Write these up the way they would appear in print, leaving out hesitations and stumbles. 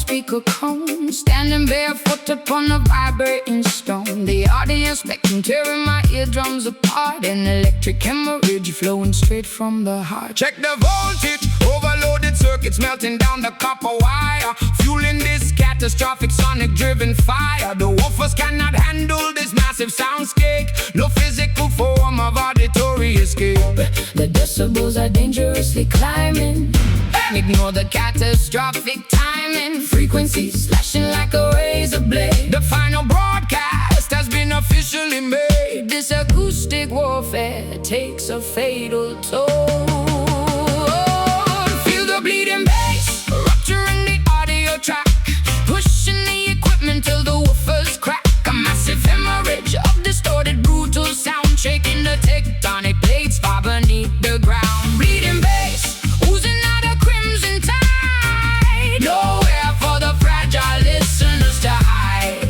speaker cone, standing barefoot upon a vibrating stone. The audience spectrum tearing my eardrums apart, an electric hemorrhage flowing straight from the heart. Check the voltage, overloaded circuits melting down the copper wire, fueling this catastrophic sonic-driven fire. The woofers cannot handle this massive soundscape, no physical form of auditory escape. The decibels are dangerously climbing. Ignore the catastrophic timing. Frequencies slashing like a razor blade. The final broadcast has been officially made. This acoustic warfare takes a fatal toll. Feel the bleeding bass, rupturing the audio track, pushing the equipment till the woofers crack. A massive hemorrhage of distorted, brutal sound, shaking the tectonic plates far beneath the ground. Bleeding bass, oozing out a crimson tide, nowhere for the fragile listeners to hide.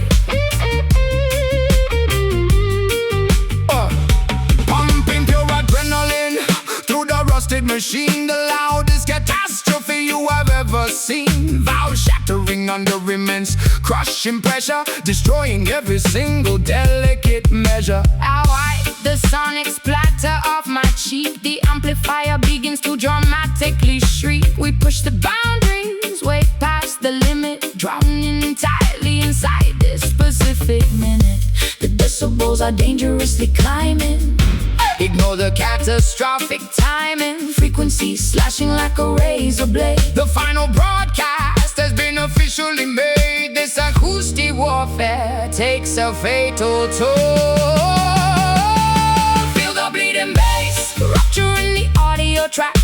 Pumping pure adrenaline through the rusted machine, the loudest catastrophe you have ever seen. Valves shattering under immense crushing pressure, destroying every single delicate measure. I wipe the sonic splatter off my cheek. The amplifier begins to dramatically shriek. We push the boundaries way past the limit, drowning entirely inside this specific minute. The decibels are dangerously climbing. Ignore the Catastrophic timing. Frequencies slashing like a razor blade. The final broadcast has been officially made. This acoustic warfare takes a fatal toll. Feel the bleeding bass, Rupturing the audio track,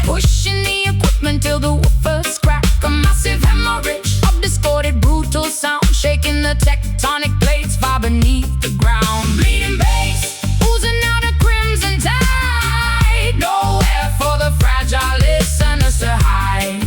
pushing the equipment till the woofers crack. a massive hemorrhage Of distorted, brutal sound, shaking the tectonic plates far beneath the ground. bleeding bass, Oozing out a crimson tide, nowhere for the fragile listeners to hide.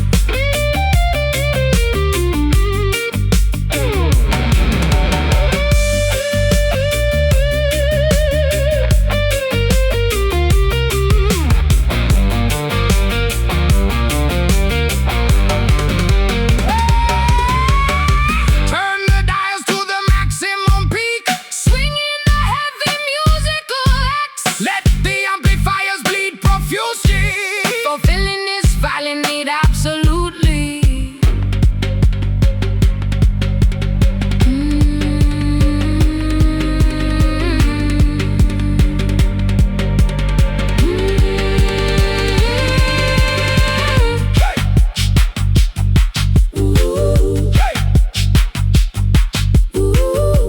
Turn the dials to the maximum peak, swinging the heavy musical X, let the amplifiers bleed profusely. fulfilling this violent need absolutely.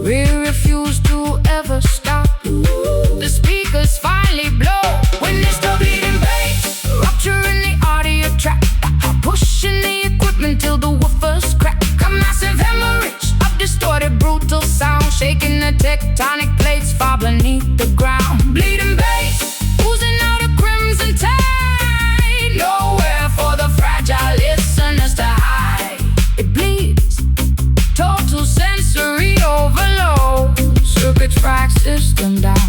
We refuse to ever stop. The speakers finally blow When it's the bleeding bass, rupturing the audio track, pushing the equipment till the woofers crack. a massive hemorrhage Of distorted, brutal sound, shaking the tectonic plates far beneath the ground. bleeding bass, Oozing out a crimson tide, nowhere for the fragile listeners to hide. It bleeds, total sensory overload, circuit track system down.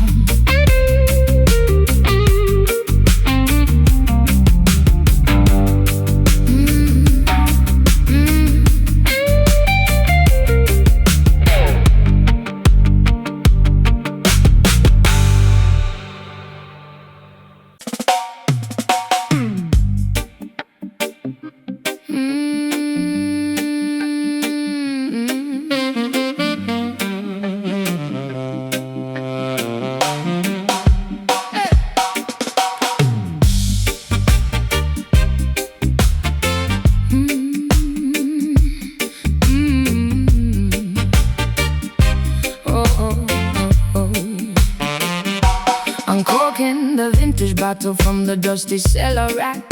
Uncorking the vintage bottle from the dusty cellar rack,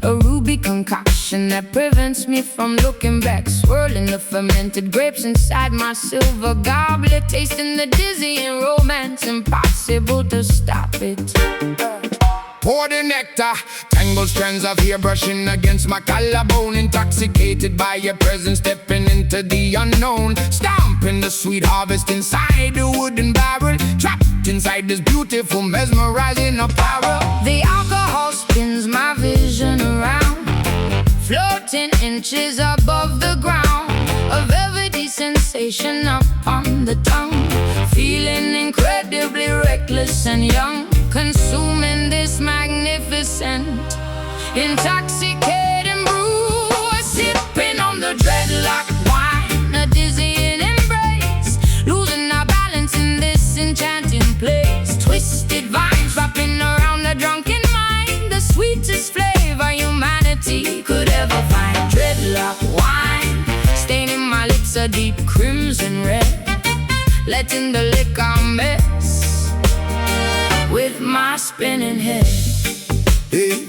a ruby concoction that prevents me from looking back. Swirling the fermented grapes inside my silver goblet, tasting the dizzying romance, impossible to stop it. Pour the nectar, tangled strands of hair brushing against my collarbone. Intoxicated by your presence, stepping into the unknown. Stomping the sweet harvest inside the wooden barrel, trapped inside this beautiful, mesmerizing apparel. The alcohol spins my vision around, floating inches above the ground. sensation upon the tongue. Feeling incredibly reckless and young, consuming this magnificent, intoxicating brew. Sipping on the dreadlock wine, a dizzying embrace, losing our balance in this enchanting place. Twisted vines wrapping around the drunken mind, the sweetest flavor humanity could ever find. Dreadlock wine, staining my lips a deep crimson red, letting the liquor mess with my spinning head. Hey,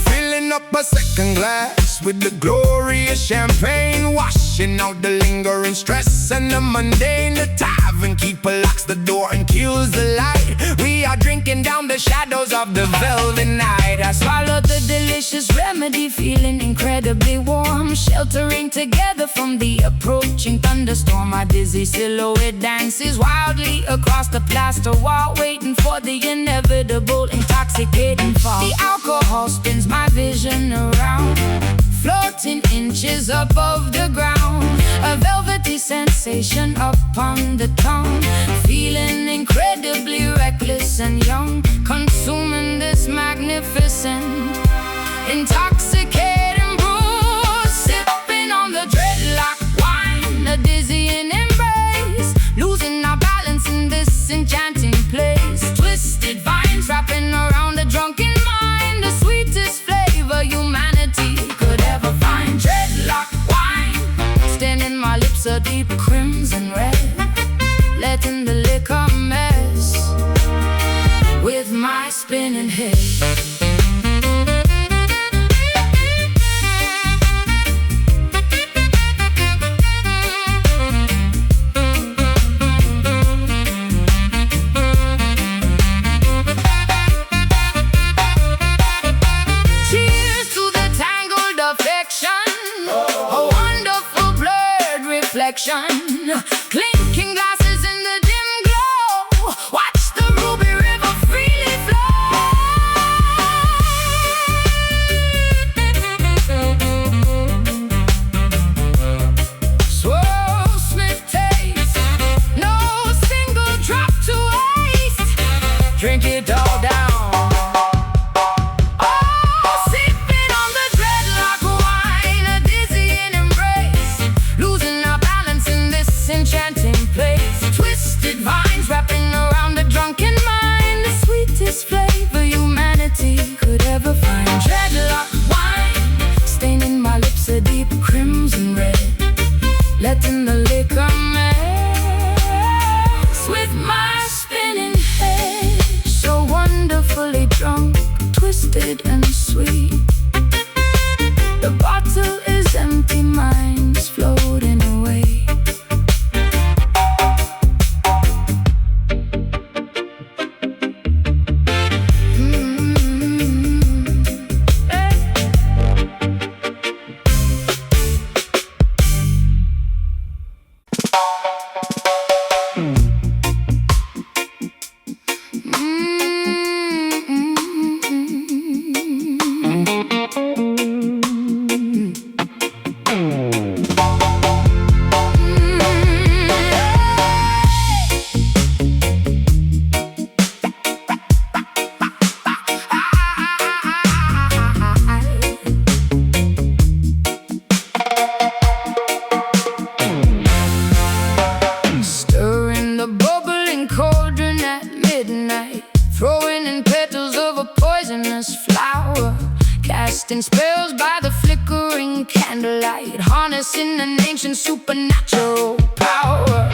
filling up a second glass with the glorious champagne, washing out the lingering stress and the mundane. The tavern keeper locks the door and kills the light. We are drinking down the shadows of the velvet night. I swallowed the delicious remedy, feeling incredibly warm, sheltering together from the approaching thunderstorm. My dizzy silhouette dances wildly across the plaster wall, waiting for the inevitable intoxicating fall. The alcohol spins my vision around, floating inches above the ground, a velvety sensation upon the tongue. Feeling incredibly reckless and young, consuming this magnificent, intoxicating brew. Sipping on the dreadlock wine, a dizzying embrace, losing our balance in this enchanting place. Twisted vines wrapping around the drunken mind, the sweetest flavor humanity could ever find. Dreadlock wine, staining my lips a deep crimson red, letting the liquor mess with my spinning head. Cheers to the tangled affection, a wonderful blurred reflection. Clinking glasses in the dim glow, watch the ruby river freely flow. Swirl, sniff, taste, no single drop to waste. Drink it all down. Enchanting place, twisted vines wrapping around the drunken mind, the sweetest flavor humanity could ever find. Dreadlock wine, staining my lips a deep crimson red, letting the liquor mess with my spinning head. So wonderfully drunk, twisted and sweet, the bottle is empty, mine's floating away. Casting spells by the flickering candlelight, harnessing an ancient supernatural power.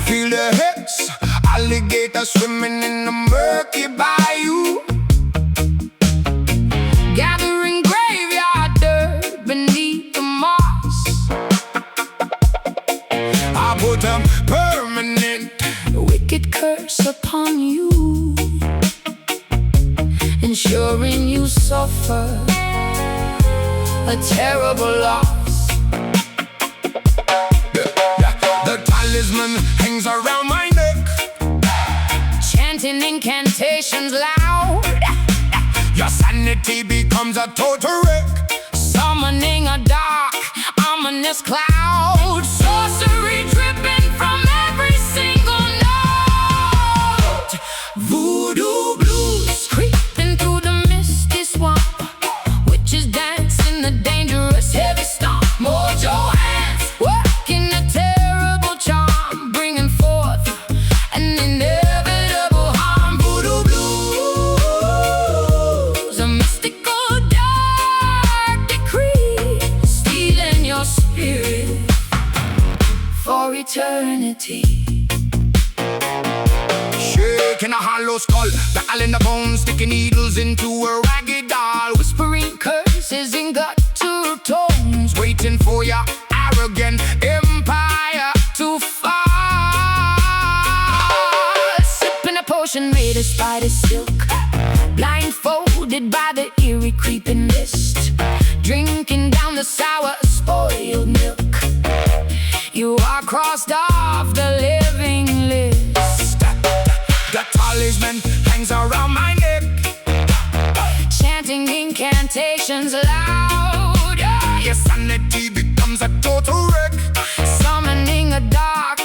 Feel the hex, alligator swimming in the murky bayou, Gathering graveyard dirt beneath the moss. I put a permanent wicked curse upon you, ensuring you suffer a terrible loss. The talisman hangs around my neck, chanting incantations loud. your sanity becomes a total wreck. Summoning a dark, ominous cloud. Sorcery dripping eternity. Shaking a hollow skull, rattling the bones, sticking needles into a ragged doll, Whispering curses in gutter tones, waiting for your arrogant empire to fall. Sipping a potion made of spider silk, blindfolded by the eerie creeping mist, drinking down the sour spoiled milk. You are crossed off the living list. The talisman hangs around my neck, chanting incantations loud. your sanity becomes a total wreck. Summoning a dark,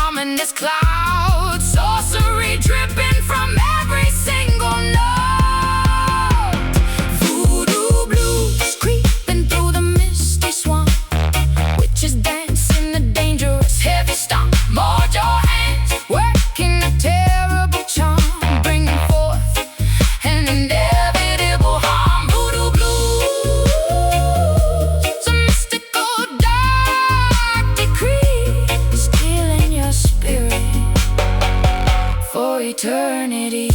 ominous cloud, sorcery dripping from every single note. Voodoo blues creeping through the misty swamp, witches dancing a dangerous heavy stomp. Mojo hands working a terrible charm, bringing forth an inevitable harm. Voodoo blues, a mystical dark decree, stealing your spirit for eternity.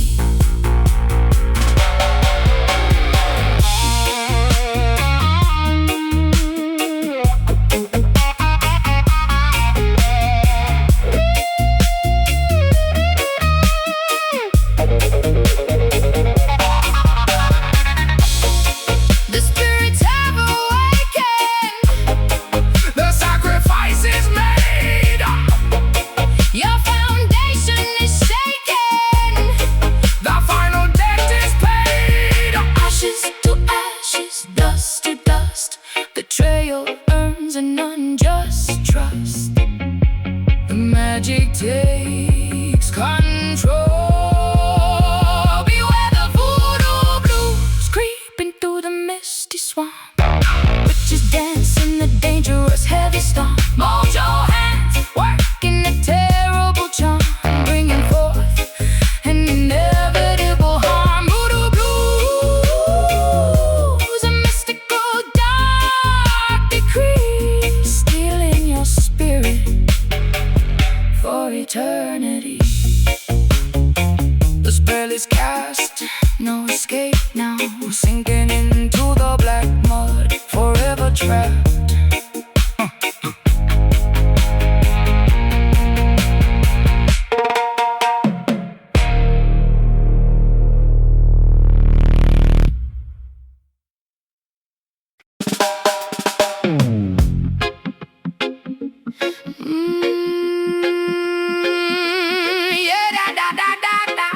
The spirits have awakened, The sacrifice is made. your foundation is shaken. The final debt is paid. Ashes to ashes, dust to dust, betrayal earns an unjust trust. The magic takes control. Beware the voodoo blues creeping through the misty swamp, witches dancing the dangerous heavy stomp. Mojo hands working a terrible charm, bringing forth an inevitable harm. Voodoo blues, a mystical dark decree, stealing your spirit for eternity. The spell is cast, no escape now, sinking into the black mud, forever trapped. Yeah, da da da da da.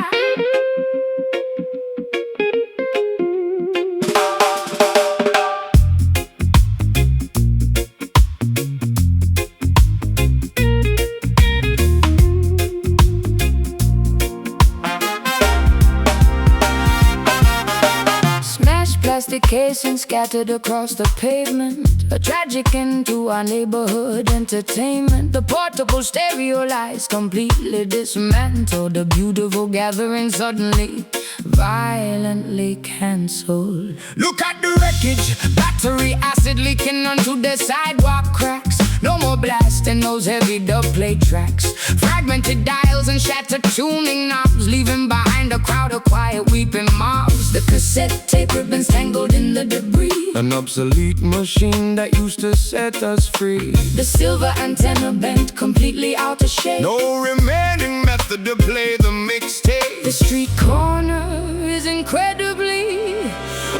Smashed plastic casing scattered across the pavement, a tragic end to our neighborhood entertainment. The portable stereo lights completely dismantled, a beautiful gathering suddenly violently cancelled. Look at the wreckage, Battery acid leaking onto the sidewalk cracks. No more blasting those heavy dubplate tracks. Fragmented dials and shattered tuning knobs, leaving behind a crowd of quiet weeping mobs. The cassette tape ribbons tangled in the debris, an obsolete machine that used to set us free. the silver antenna bent completely out of shape. No remaining method to play the mixtape. The street corner is incredibly,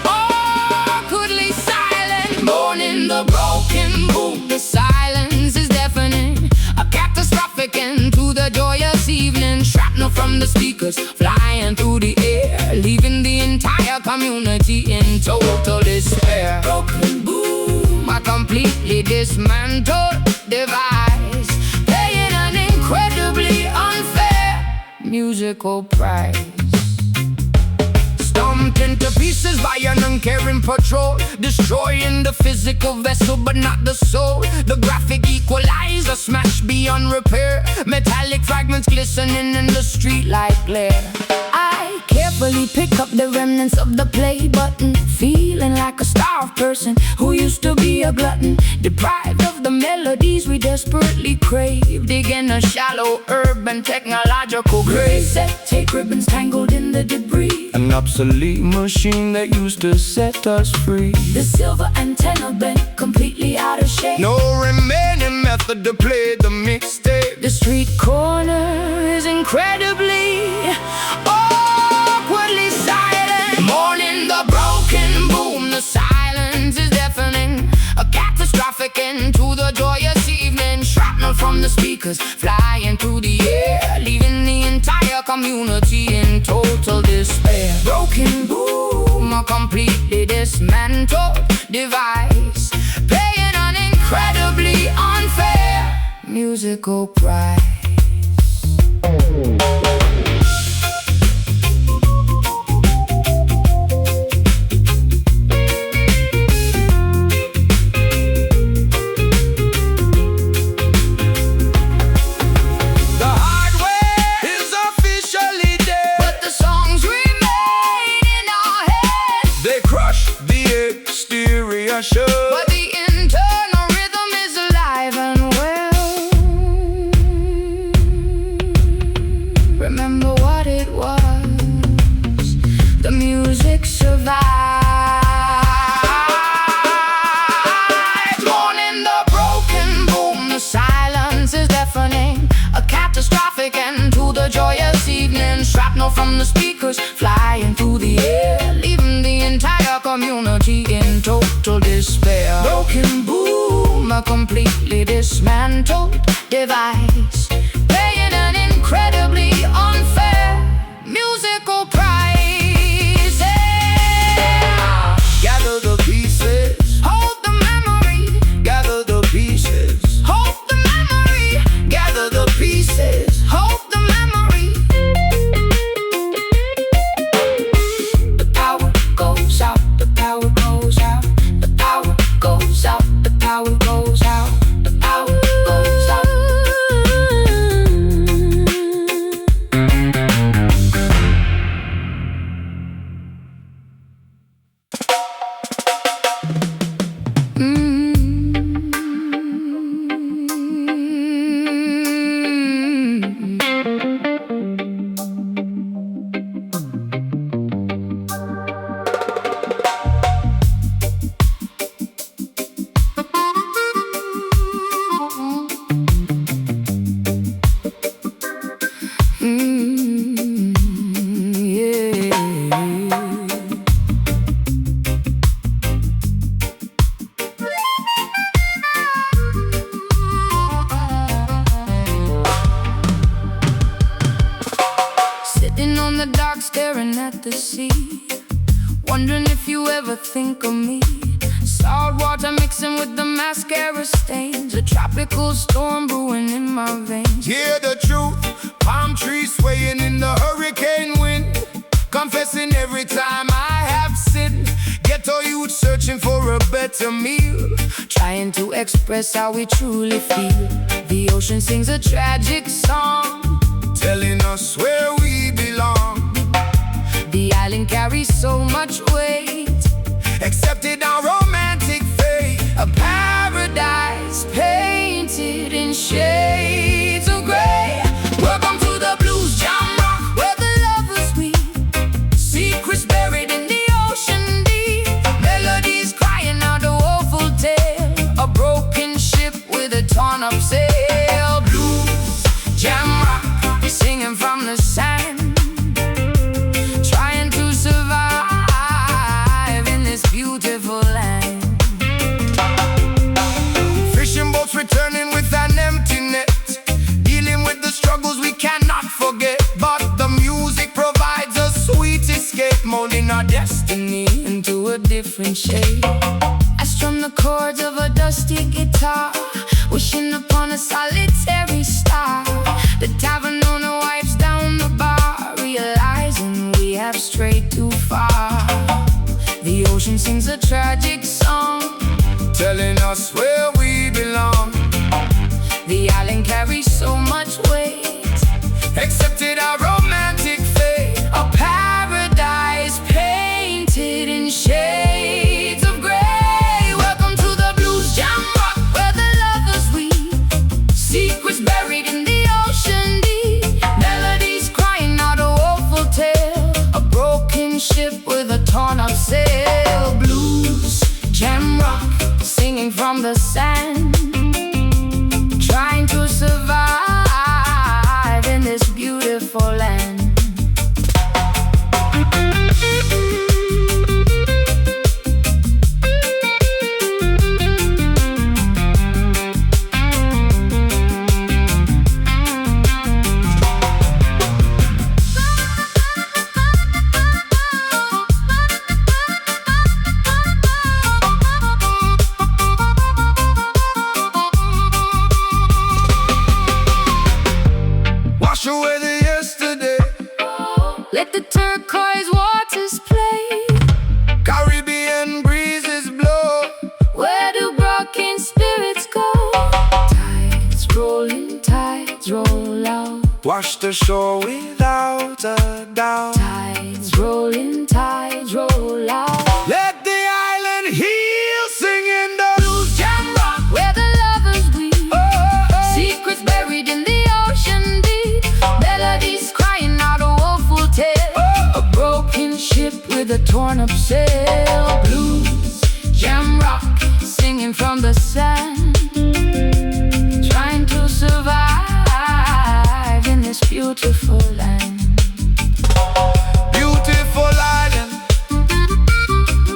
awkwardly silent, mourning the broken boom. The silence is deafening, a catastrophic end to the joyous evening. Shrapnel from the speakers flying through the air, leaving the entire community in total despair. Broken boom, a completely dismantled device, paying an incredibly unfair musical price. Stomped into pieces by an uncaring patrol, destroying the physical vessel but not the soul. The graphic equalizer smashed beyond repair, metallic fragments glistening in the streetlight glare. I care carefully pick up the remnants of the play button, feeling like a starved person who used to be a glutton, deprived of the melodies we desperately crave, digging a shallow urban technological grave. Set, take ribbons tangled in the debris, an obsolete machine that used to set us free. the silver antenna bent completely out of shape. No remaining method to play the mixtape. The street corner is incredibly awkwardly silent. Mourning the broken boom, the silence is deafening. A catastrophic end to the joyous evening. Shrapnel from the speakers flying through the air, leaving the entire community in total despair. Broken boom, A completely dismantled device, paying an incredibly unfair musical price. but the internal rhythm is alive and well. Remember what it was, the music survived. Mourning the broken boom, the silence is deafening. A catastrophic end to the joyous evening. Shrapnel from the speakers flying through the air, leaving the entire community in total despair. Broken boom, A completely dismantled device, paying an incredibly unfair musical price. Yeah. Gather the pieces, hold the memory. Gather the pieces, hold the memory. Gather the pieces, hold the memory. the power goes out, the power goes out, the power goes out, the power goes out, the power goes out. Sitting on the dock staring at the sea, wondering if you ever think of me. Salt water mixing with the mascara stains, a tropical storm brewing in my veins. Hear the truth, palm trees swaying in the hurricane wind. Confessing every time I have sinned. Ghetto youth searching for a better meal, Trying to express how we truly feel. The ocean sings a tragic song, telling us where we belong. the island carries so much weight. Accepted our romantic fate, A paradise painted in shades of gray. Welcome to the blues genre, where the lovers weep, secrets buried in the ocean deep, melodies crying out a woeful tale, a broken ship with a torn up sail. Blues genre, singing from the sand, trying to survive in this beautiful land. fishing boats returning with an empty net, dealing with the struggles we cannot forget. But the music provides a sweet escape, molding our destiny Into a different shade, I strum the chords of a dusty guitar, wishing upon a solitary star. The tavern owner wipes down the bar, realizing we have strayed too far. The ocean sings a tragic song, telling us where we belong. the island carries so much weight. Accepted our romantic fate, A paradise Let the turquoise waters play. Caribbean breezes blow. Where do broken spirits go? Tides roll out. Wash the shore without a doubt. Tides roll out. Let the island heal, singing the blues jam rock. Where the lovers weep. Secrets buried in the ocean deep. Melodies crying out a woeful tale. A broken ship with a torn up sail. Blues jam rock, singing from the sand, trying to survive in this beautiful land. Beautiful island,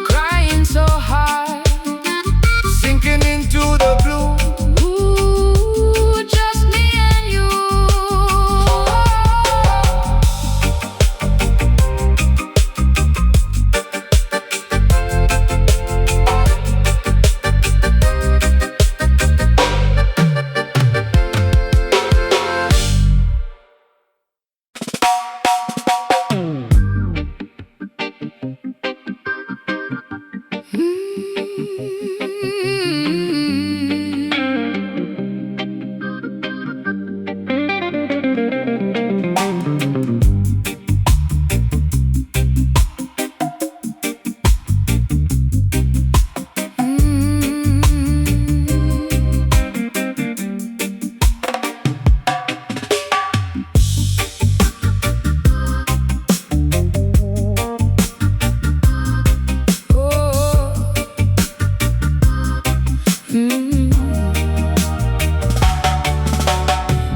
Crying so hard, sinking into the blue. ooh, just me and you.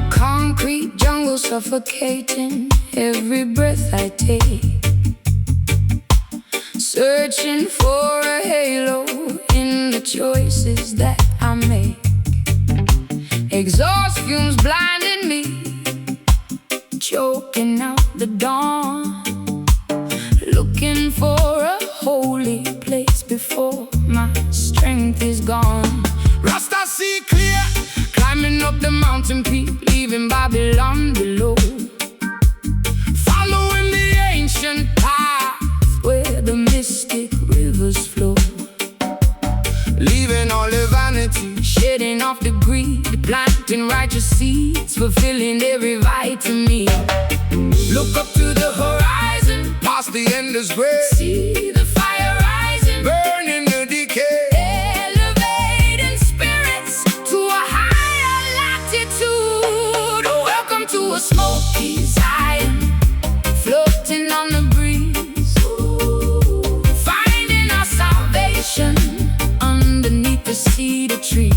Concrete jungle suffocating every breath I take. Searching for a halo in the choices that I make. Exhaust fumes blinding me, choking out the dawn. Looking for a holy place before my strength is gone. Rasta see clear, climbing up the mountain peak, leaving Babylon below. Following the ancient path where the mystic rivers flow. Leaving all the vanity, Shedding off the greed, planting righteous seeds, fulfilling every vitamin. look up to the horizon, past the endless grave, See the fire rising, burning the decay. elevating spirits to a higher latitude. Welcome to a smoky Zion, floating on the breeze, finding our salvation underneath the cedar trees.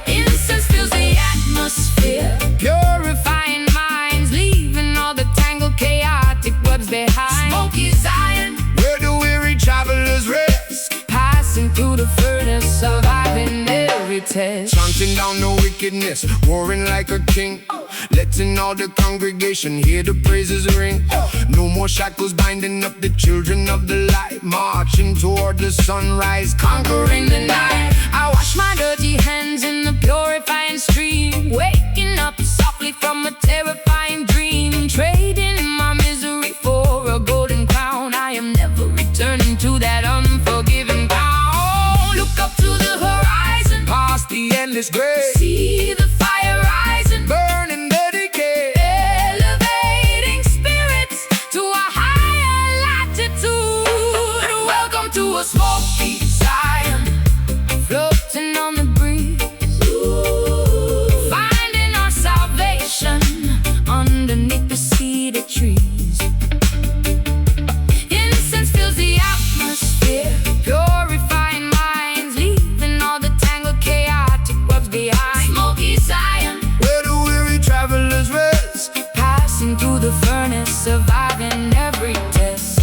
Incense fills the atmosphere, purifying minds, leaving all the tangled, chaotic webs behind. Smoky Zion, Where the weary travelers rest, passing through the furnace, surviving every test. chanting down the wickedness, warring like a king, letting all the congregation hear the praises ring. No more shackles binding up the children of the light, marching toward the sunrise, conquering the night. I wash my dirty hands in the purifying stream, waking up softly from a terrifying dream, trading my misery for a golden crown. I am never returning to that unforgiving ground. Look up to the horizon, Past the endless grave, see the fire rising, burning the decay. elevating spirits to a higher latitude. Welcome to a smoky Zion, floating on the breeze, finding our salvation underneath the cedar trees. Incense fills the atmosphere, purifying minds, leaving all the tangled, chaotic webs behind. Smoky Zion, Where the weary travelers rest, passing through the furnace, surviving every test.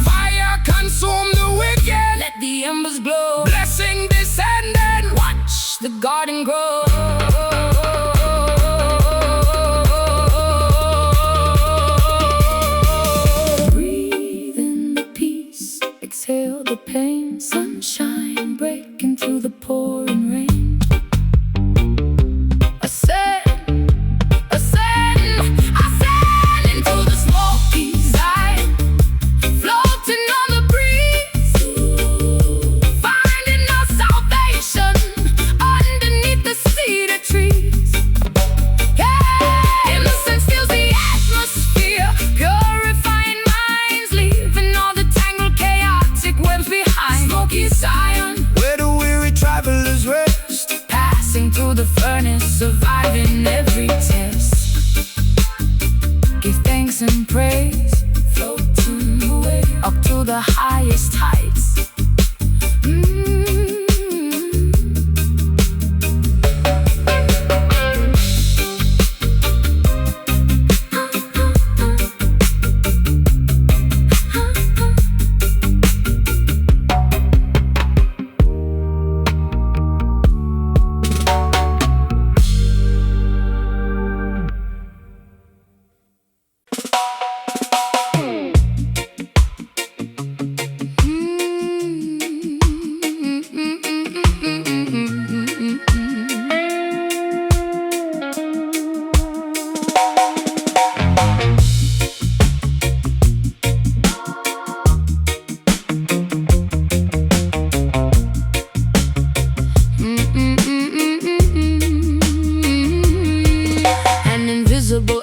fire the pain, sunshine breaking through the pouring rain. Ascend into the smoky side, floating on the breeze, finding our salvation underneath the cedar trees. Yeah, innocence fills the atmosphere, purifying minds, leaving all the tangled, chaotic webs behind. Smoky Zion, where the weary travelers rest, passing through the furnace, surviving every test. Give thanks and praise, floating away up to the highest heights.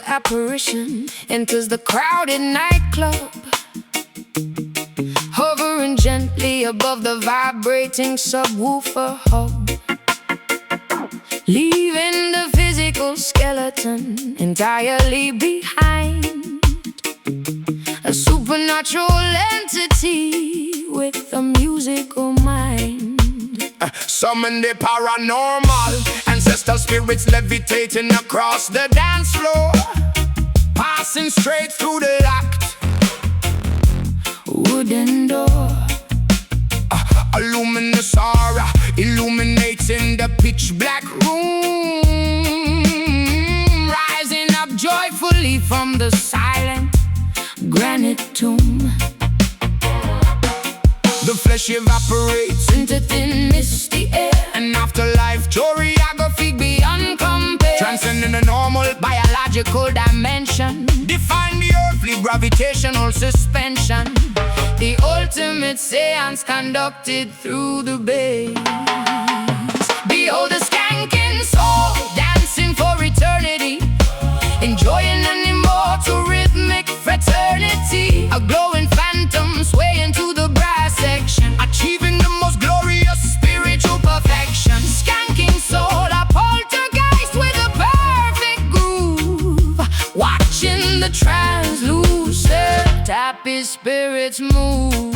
Apparition enters the crowded nightclub, hovering gently above the vibrating subwoofer hub, leaving the physical skeleton entirely behind. A supernatural entity with a musical mind. Summon the paranormal, ancestral spirits levitating across the dance floor, passing straight through the locked wooden door. A luminous aura illuminating the pitch black room, rising up joyfully from the silent granite tomb. The flesh evaporates into thin misty air, and afterlife choreography beyond compare, transcending the normal biological dimension, define the earthly gravitational suspension. The ultimate seance conducted through the bass. Behold the skanking soul dancing for eternity, enjoying an immortal rhythmic fraternity. A glowing phantom swaying to the brass section, achieving the most glorious spiritual perfection. Skanking soul, a poltergeist with a perfect groove, watching the translucent happy spirits move.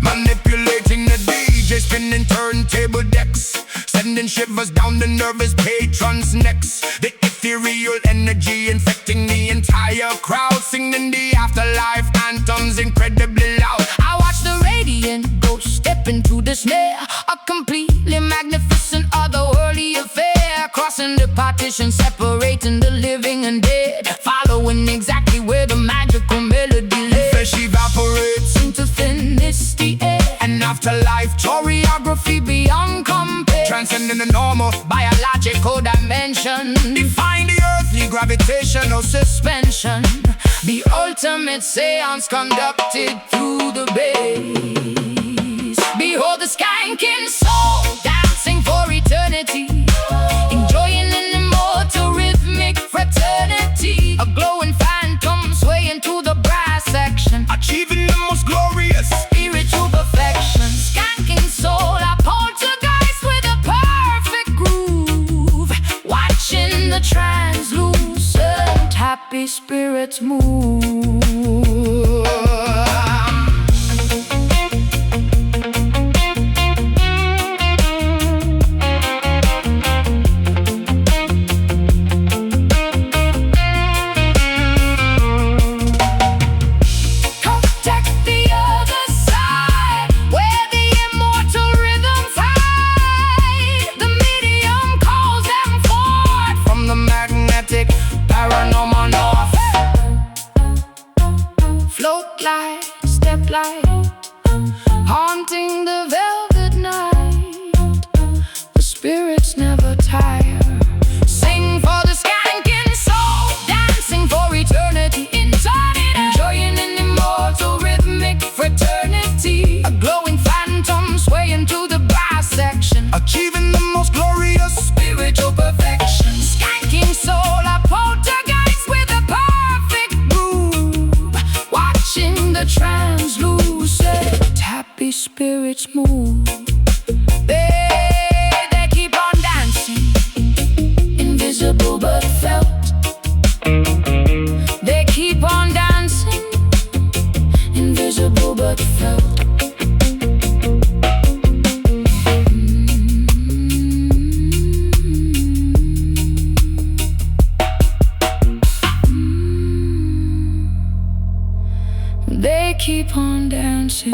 Manipulating the DJ, spinning turntable decks, sending shivers down the nervous patrons' necks. The ethereal energy infecting the entire crowd, singing the afterlife anthems incredibly loud. I watch the radiant ghost step into the snare, a completely magnificent otherworldly affair, crossing the partition, separating the living and dead, following exactly where the magical melody led. Flesh evaporates into thin misty air, and afterlife choreography beyond compare, transcending the normal biological dimension, define the earthly gravitational suspension. The ultimate seance conducted through the bass. Behold the skanking soul dancing for eternity, enjoying an immortal rhythmic fraternity. A glowing phantom swaying to the brass section, achieving the most glorious spiritual perfection. Skanking soul, a poltergeist with a perfect groove, watching the translucent happy spirits move. Paranormal north, Float light, step light, haunting the velvet night. The spirits never tire. Sing for the skanking soul, dancing for eternity inside it, enjoying an immortal rhythmic fraternity. A glowing phantom swaying to the bisection, achieving the most glorious spiritual perfection. Skanking soul, a poltergeist with a perfect groove, watching the translucent happy spirits move. They keep on dancing, invisible but felt. They keep on dancing, invisible but felt. They keep on dancing.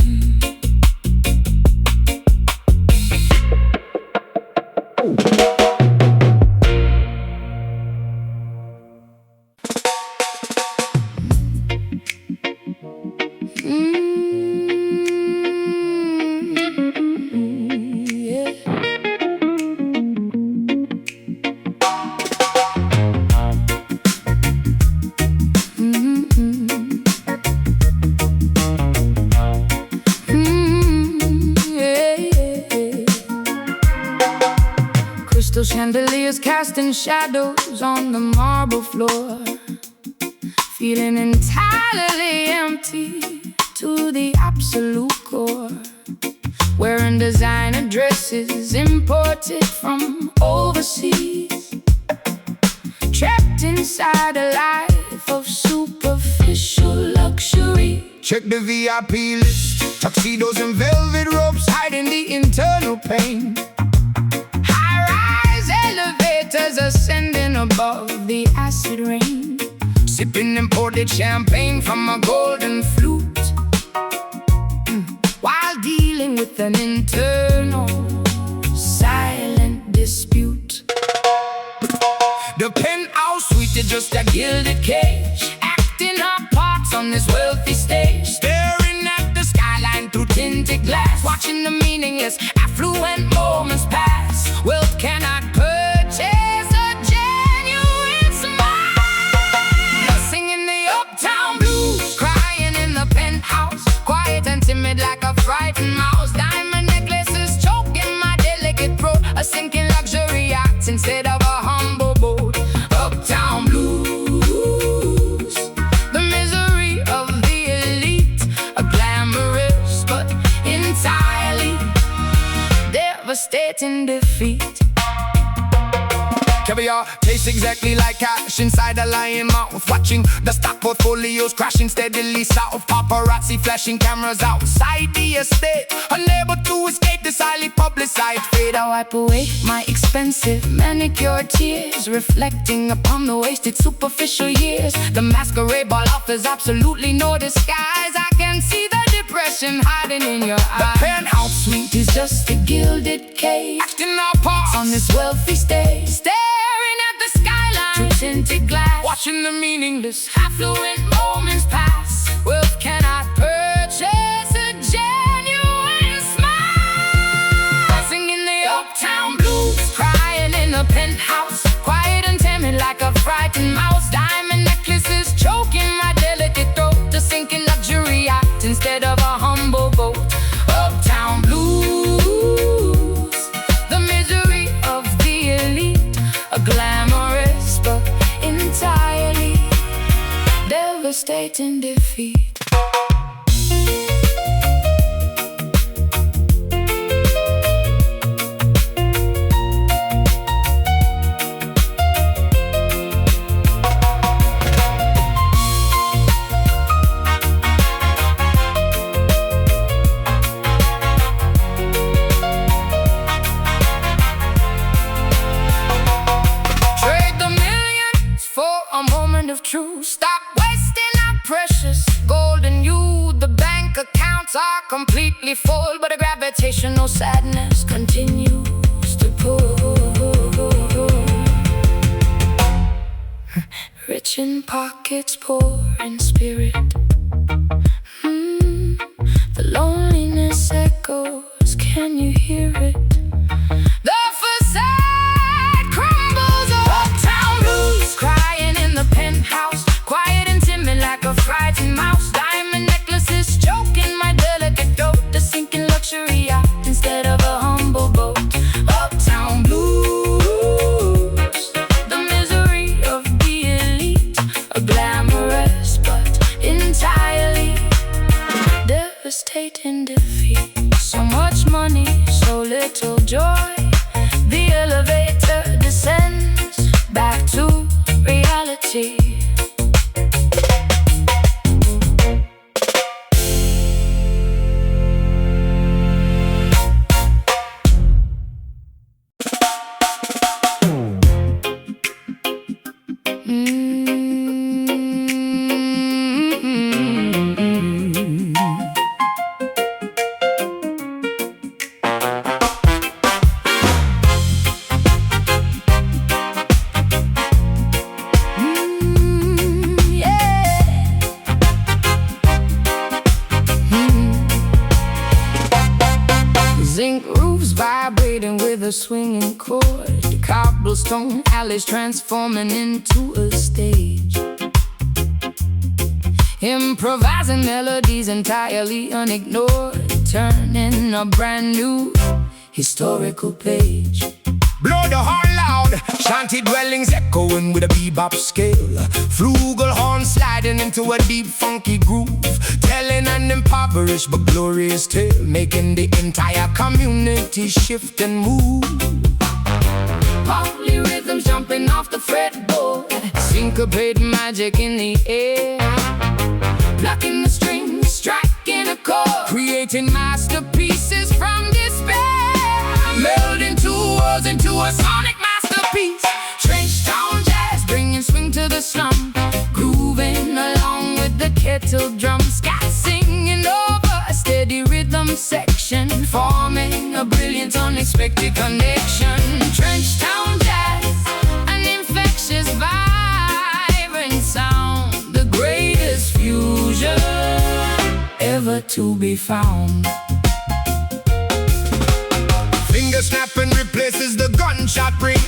Yeah. Crystal chandeliers casting shadows on the marble floor, feeling entirely empty to the absolute core. Wearing designer dresses imported from overseas, trapped inside a life of superficial luxury. Check the VIP list, tuxedos and velvet ropes hiding the internal pain. High-rise elevators ascending above the acid rain, Sipping imported champagne from a golden flute, while dealing with an internal silent dispute. the penthouse suite is just a gilded cage, Acting our parts on this wealthy stage, staring at the skyline through tinted glass, watching the meaningless affluent moments pass. Wealth cannot purchase a genuine smile. Singing the uptown blues, crying in the penthouse, quiet and timid like a frightened mouse. Diamond necklaces choking my delicate throat, a sinking luxury yacht instead of a humble boat. Uptown blues, the misery of the elite, a glamorous but entirely devastating defeat. caviar. Tastes exactly like cash inside a lion mouth, watching the stock portfolios crashing steadily south. Paparazzi flashing cameras outside the estate, unable to escape this highly publicized fate. I wipe away my expensive manicured tears, reflecting upon the wasted superficial years. The masquerade ball offers absolutely no disguise. I can see the depression hiding in your The eyes. penthouse suite It's just a gilded cage, acting our parts on this wealthy stage, staring at the skyline through tinted glass, watching the meaningless affluent moments pass. Wealth cannot purchase a genuine smile. Singing the uptown blues, crying in the penthouse, quiet and timid like a frightened mouse. Diamond necklaces choking my delicate throat, a sinking luxury yacht instead of a humble boat. Uptown blues, the misery of the elite, a glamorous but entirely devastating defeat. Trade the millions for a moment of truth. Stop wasting our precious gold and you. The bank accounts are completely full, but a gravitational sadness continues to pull. Rich in pockets, poor in spirit. The loneliness can you hear it? The facade crumbles. Uptown blues crying in the penthouse, quiet and timid like a frightened mouse. Diamond necklaces choking my delicate throat, a sinking luxury yacht instead of a humble boat. Uptown blues, the misery of the elite, a glamorous but entirely devastating defeat. So much money, so little joy. The elevator descends back to reality. Zinc roofs vibrating with a swinging chord, cobblestone alleys transforming into a stage, improvising melodies entirely unignored, turning a brand new historical page. Blow the horn loud, shanty dwellings echoing with a bebop scale. Flugel horn sliding into a deep funky groove, telling an impoverished but glorious tale, making the entire community shift and move. Marley rhythms jumping off the fretboard, syncopating magic in the air, plucking the strings, striking a chord, Creating masterpieces from despair, melding two worlds into a sonic masterpiece. Trench town jazz bringing swing to the slum, grooving along with the kettle drum. Scat singing over a steady rhythm section, forming a brilliant unexpected connection. Trench town jazz, an infectious vibrant sound, the greatest fusion ever to be found. Finger snapping replaces the gunshot ring,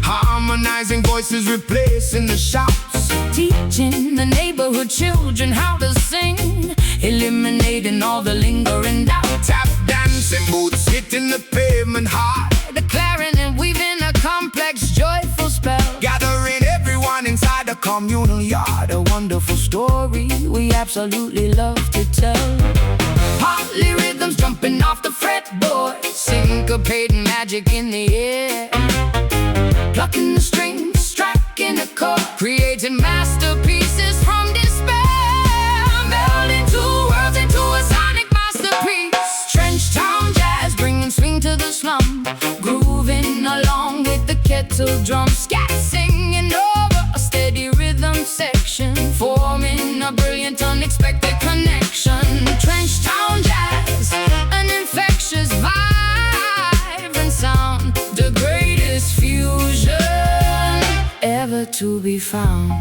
harmonizing voices replacing the shouts, Teaching the neighborhood children how to sing, eliminating all the lingering doubt. tap dancing boots hitting the pavement hard, Declaring and weaving a complex, joyful spell, gathering everyone inside a communal yard. a wonderful story we absolutely love to tell. Partly rhythms jumping off the fretboard, syncopating magic in the air, plucking the strings, striking a chord, Creating masterpieces from despair, melding two worlds into a sonic masterpiece. Trench town jazz bringing swing to the slum, grooving along with the kettle drum. Scat singing over a steady rhythm section, forming a brilliant unexpected connection. Trench town jazz, an infectious vibrant sound, the greatest fusion ever to be found.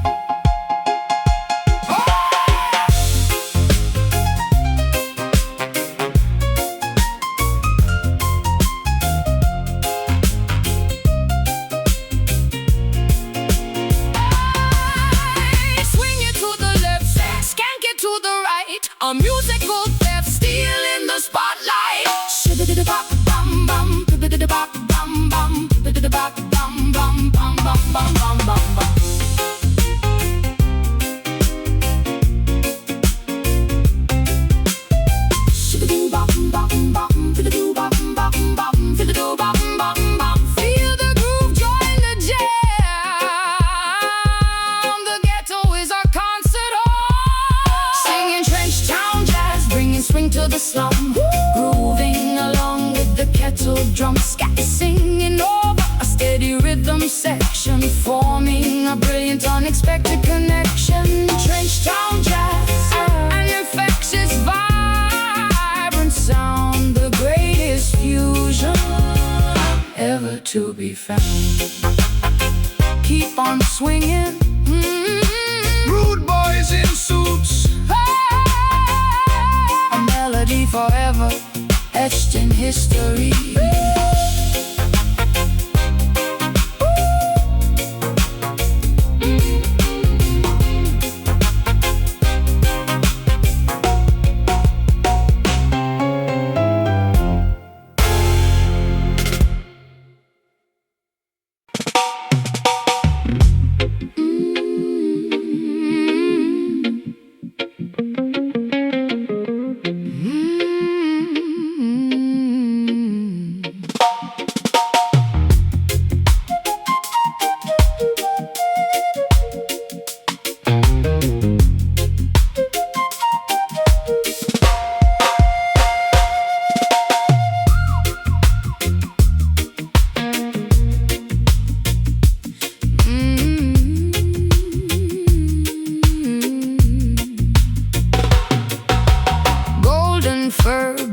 Swing it to the left, skank it to the right, a musical theft stealing the spotlight. Shibidi-bop-bum-bum, bibbidi-bop-bum-bum, bibbidi-bop-bum-bum, bum-bum-bum-bum-bum-bum. Shibidi-bop-bum-bum-bum, bibbidi-bop-bum-bum, bibbidi-bop-bum-bum-bum. Feel the groove, join the jam. The ghetto is our concert hall. Singing trench town jazz, bringing swing to the slum, grooving along with the kettle drum. Scat singing over a steady rhythm section, forming a brilliant unexpected connection. Trench town jazz, an infectious vibrant sound, the greatest fusion ever to be found. Keep on swinging, rude boys in suits, a melody forever etched in history.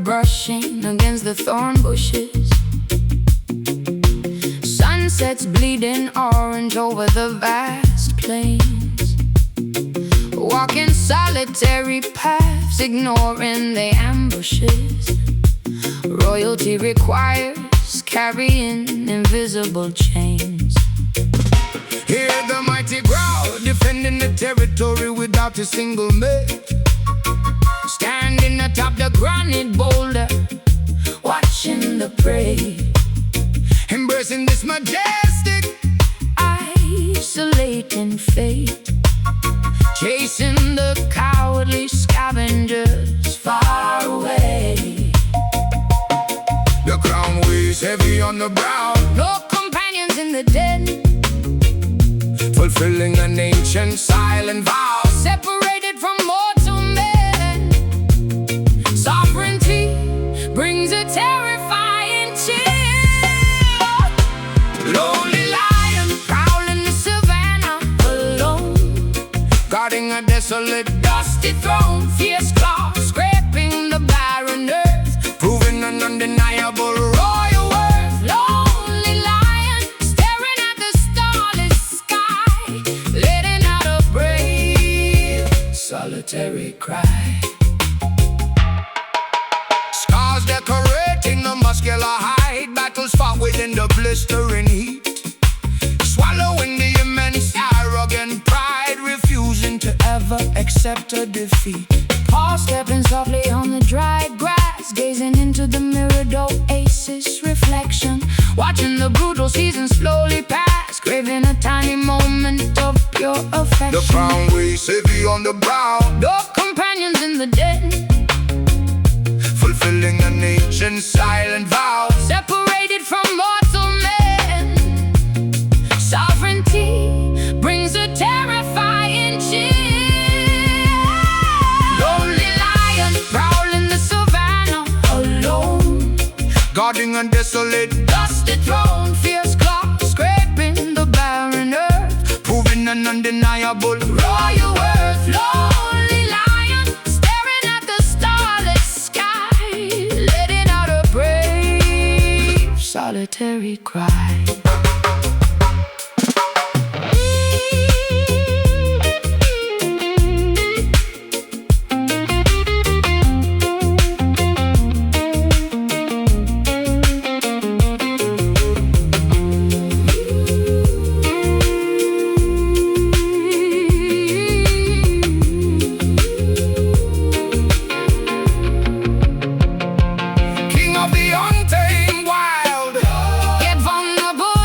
Brushing against the thorn bushes, sunsets bleeding orange over the vast plains, walking solitary paths, ignoring the ambushes. Royalty requires carrying invisible chains. Hear the mighty growl, defending the territory without a single mate. Standing atop the granite boulder, watching the prey, embracing this majestic, isolating fate, chasing the cowardly scavengers far away. The crown weighs heavy on the brow, no companions in the den, fulfilling an ancient silent vow, separated from mortal men. Sovereignty brings a terrifying chill. lonely lion, Prowling the savannah alone, guarding a desolate, dusty throne, fierce claws scraping the barren earth, proving an undeniable royal worth. lonely lion staring at the starless sky, letting out a brave, solitary cry. Scars decorating the muscular hide, battles fought within the blistering heat, swallowing the immense arrogant pride, refusing to ever accept a defeat. Paul stepping softly on the dry grass, gazing into the mirrored oasis reflection, watching the brutal season slowly pass, craving a tiny moment of pure affection. The crown weighs heavy on the brow, No companions in the den, fulfilling an ancient silent vow, separated from mortal men. Sovereignty brings a terrifying chill. Lonely lion prowling the savannah alone, guarding a desolate, dusty throne, fierce claws scraping the barren earth, proving an undeniable royal worth. Lonely lion staring at the starless sky, letting out a brave, solitary cry. king of the untamed wild, Get vulnerable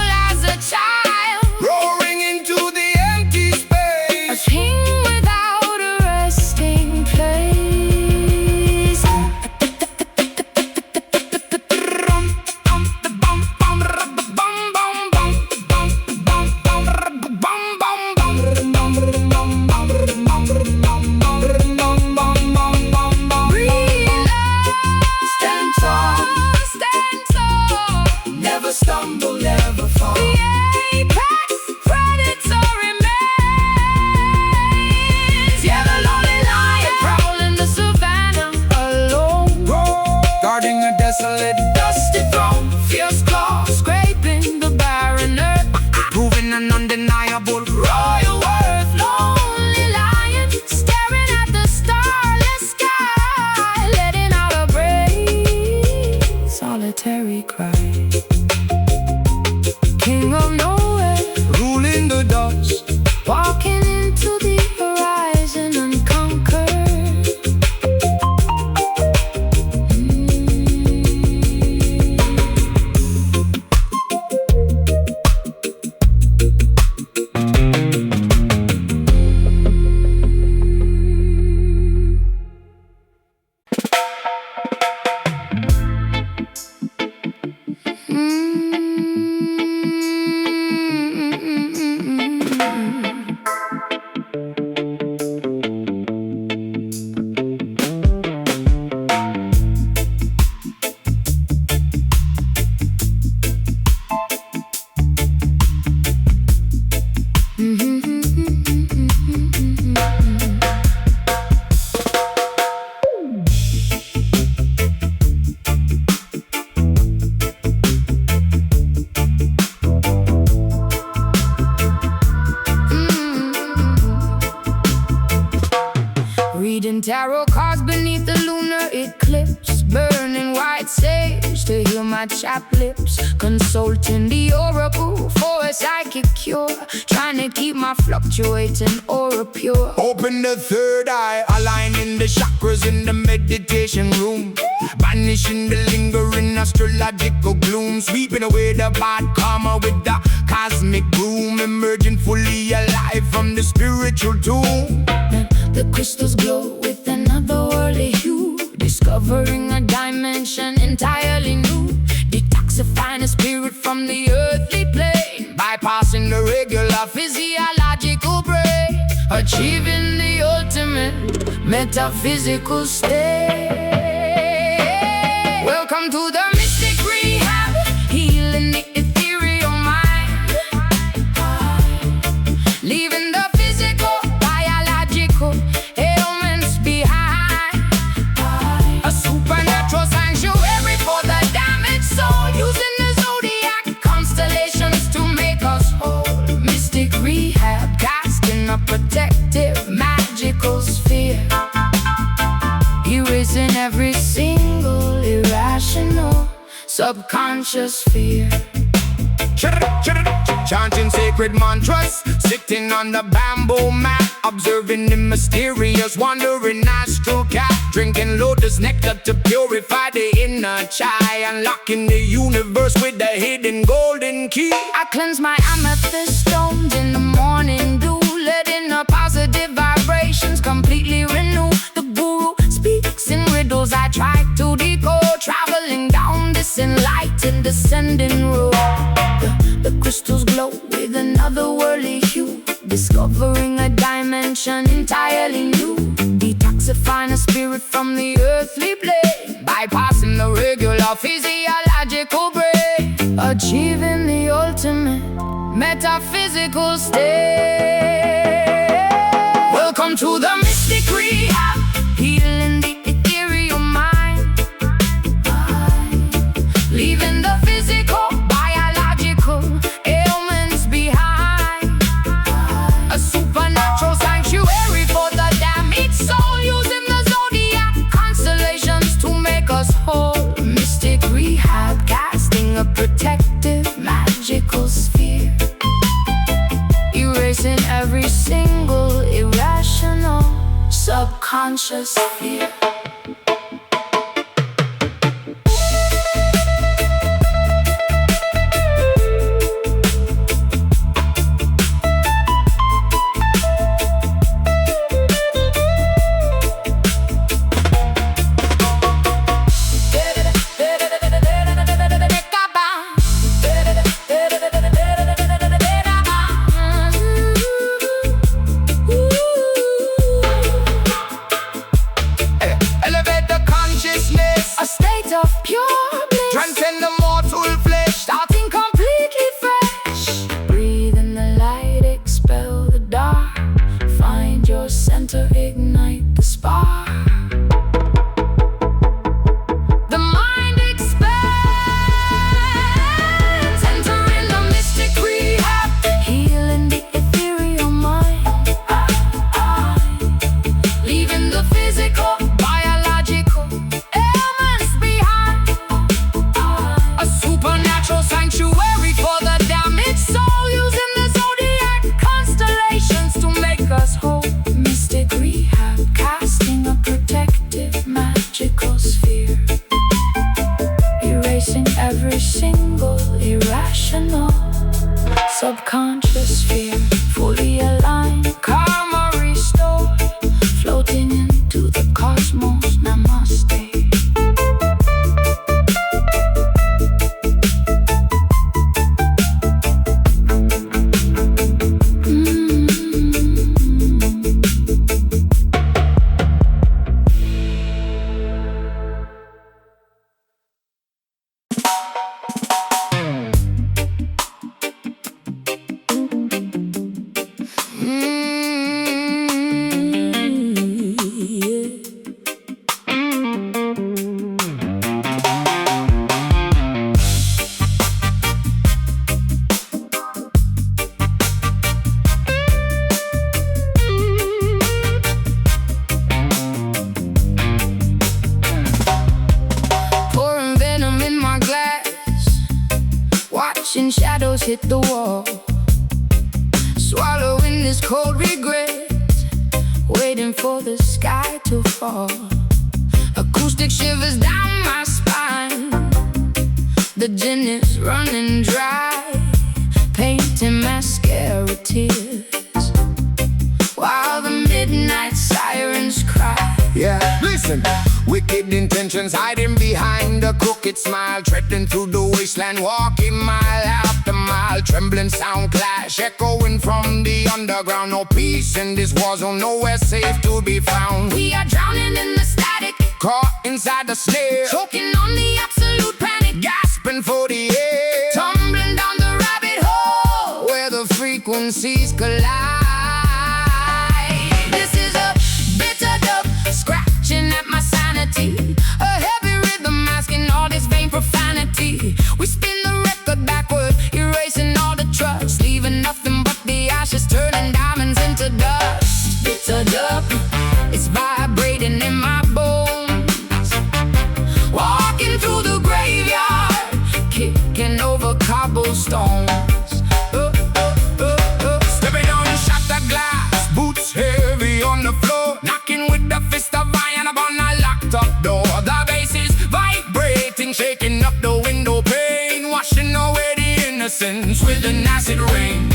Reading tarot cards beneath the lunar eclipse, burning white sage to heal my chapped lips, consulting the oracle for a psychic cure, trying to keep my fluctuating aura pure. Open the third eye, aligning the chakras in the meditation room, banishing the lingering astrological gloom, sweeping away the bad karma with the cosmic broom, emerging fully alive from the spiritual tomb. The crystals glow with an otherworldly hue, discovering a dimension entirely new, detoxifying a spirit from the earthly plane, bypassing the regular physiological brain, achieving the ultimate metaphysical state. Welcome to the mystic rehab, healing the ethereal mind, leaving the physical ailments behind. A supernatural sanctuary for the damaged soul, using the zodiac constellations to make us whole. Mystic rehab, casting a protective magical sphere, erasing every single irrational subconscious fear. Chanting sacred mantras, sitting on the bamboo mat, observing the mysterious wandering astral cat, drinking lotus nectar to purify the inner chai, unlocking the universe with the hidden golden key. I cleanse my amethyst stones in the morning dew, letting the positive vibrations completely renew. The guru speaks in riddles I try to decode, traveling down this enlightened descending road. The crystals glow with another worldly hue, discovering a dimension entirely new, detoxifying a spirit from the earthly plane, bypassing the regular physiological brain, achieving the ultimate metaphysical state. Welcome to the mystic rehab, healing the ethereal mind, leaving the physical ailments behind. A supernatural sanctuary for the damaged soul, using the zodiac constellations to make us whole. Mystic rehab, casting a protective magical sphere, erasing every single irrational subconscious fear. A state of pure bliss, Transcend the mortal flesh, starting completely fresh. Breathe in the light, expel the dark, find your center, ignite the spark. The mind expands, entering the mystic rehab, healing the ethereal mind, leaving the physical, biological ailments behind. A watching shadows hit the wall, swallowing this cold regret, waiting for the sky to fall. Acoustic shivers down my spine, the gin is running dry, painting mascara tears, while the midnight sirens cry. Yeah, listen. Wicked intentions hiding behind a crooked smile, treading through the wasteland, walking mile after mile. Trembling sound clash, echoing from the underground. No peace in this war zone, nowhere safe to be found. We are drowning in the static, caught inside the snare, choking on the absolute panic, gasping for the air, tumbling down the rabbit hole where the frequencies collide. This is a bitter dub, scratching at my sanity, a heavy rhythm masking all this vain profanity. We spin the record backward, erasing all the trust, leaving nothing but the ashes, turning diamonds into dust. Bitter dub, it's vibrating in my bones, walking through the graveyard, kicking over cobblestones. Stepping on shattered glass, boots heavy on the floor, knocking with the fist of iron upon a locked up door. The bass is vibrating, shaking up the window pane, washing away the innocence with an acid rain.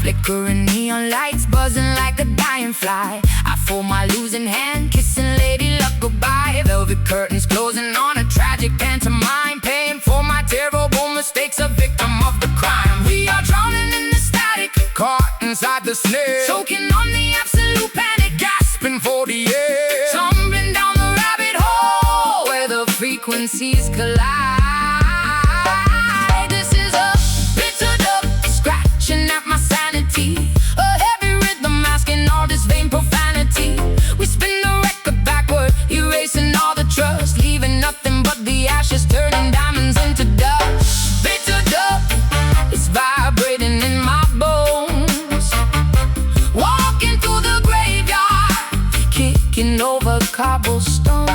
Flickering neon lights, buzzing like a dying fly. I fold my losing hand, kissing Lady Luck goodbye. Velvet curtains closing on a tragic pantomime, paying for my terrible mistakes, a victim of the crime. We are drowning in the static, Caught inside the snare, choking on the absolute panic, gasping for the air, tumbling down the rabbit hole where the frequencies collide. This is a bitter dub, scratching at my sanity, a heavy rhythm masking all this vain profanity. We spin the record backward, erasing all the trust, leaving nothing but the ashes, turning diamonds into dust. Bitter dub, it's vibrating in my bones, walking through the graveyard, kicking over cobblestones.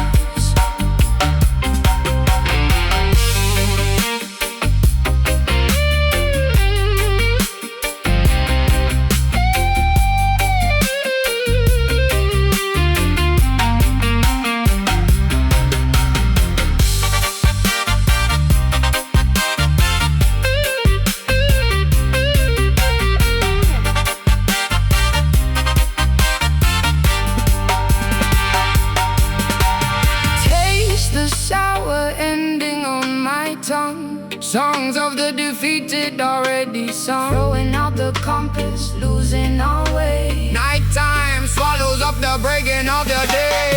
Songs of the defeated already sung, throwing out the compass, losing our way. nighttime swallows up the breaking of the day.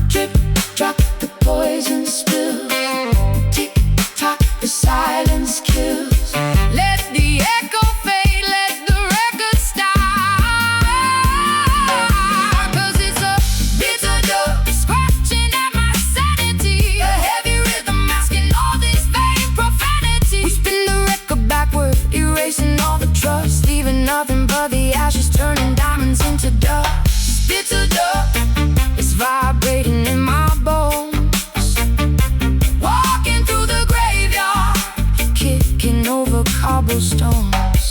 Drip, drop, the poison spill. Tick tock, the silence kills. Let the echo fade, let the record stop. 'Cause it's a bitter dub, scratching at my sanity. A heavy rhythm masking all this vain profanity. We spin the record backward, erasing all the trust, leaving nothing but the ashes, turning diamonds into dust. Bitter dub, it's vibrating in my bones, walking through the graveyard, kicking over cobblestones.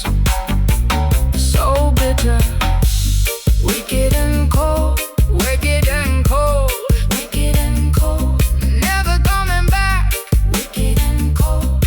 So bitter, wicked and cold, wicked and cold, wicked and cold, never coming back, wicked and cold.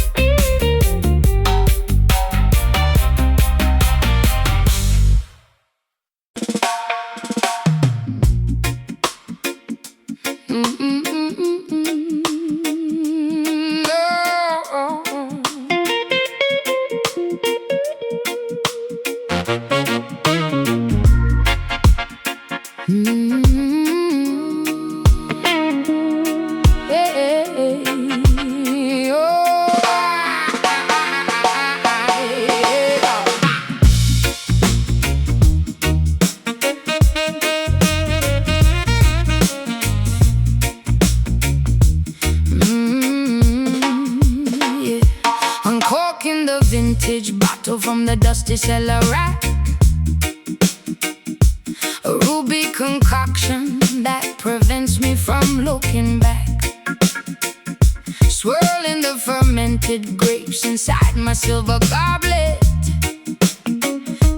Uncorking the vintage bottle from the dusty cellar rack, a ruby concoction that prevents me from looking back. Swirling the fermented grapes inside my silver goblet,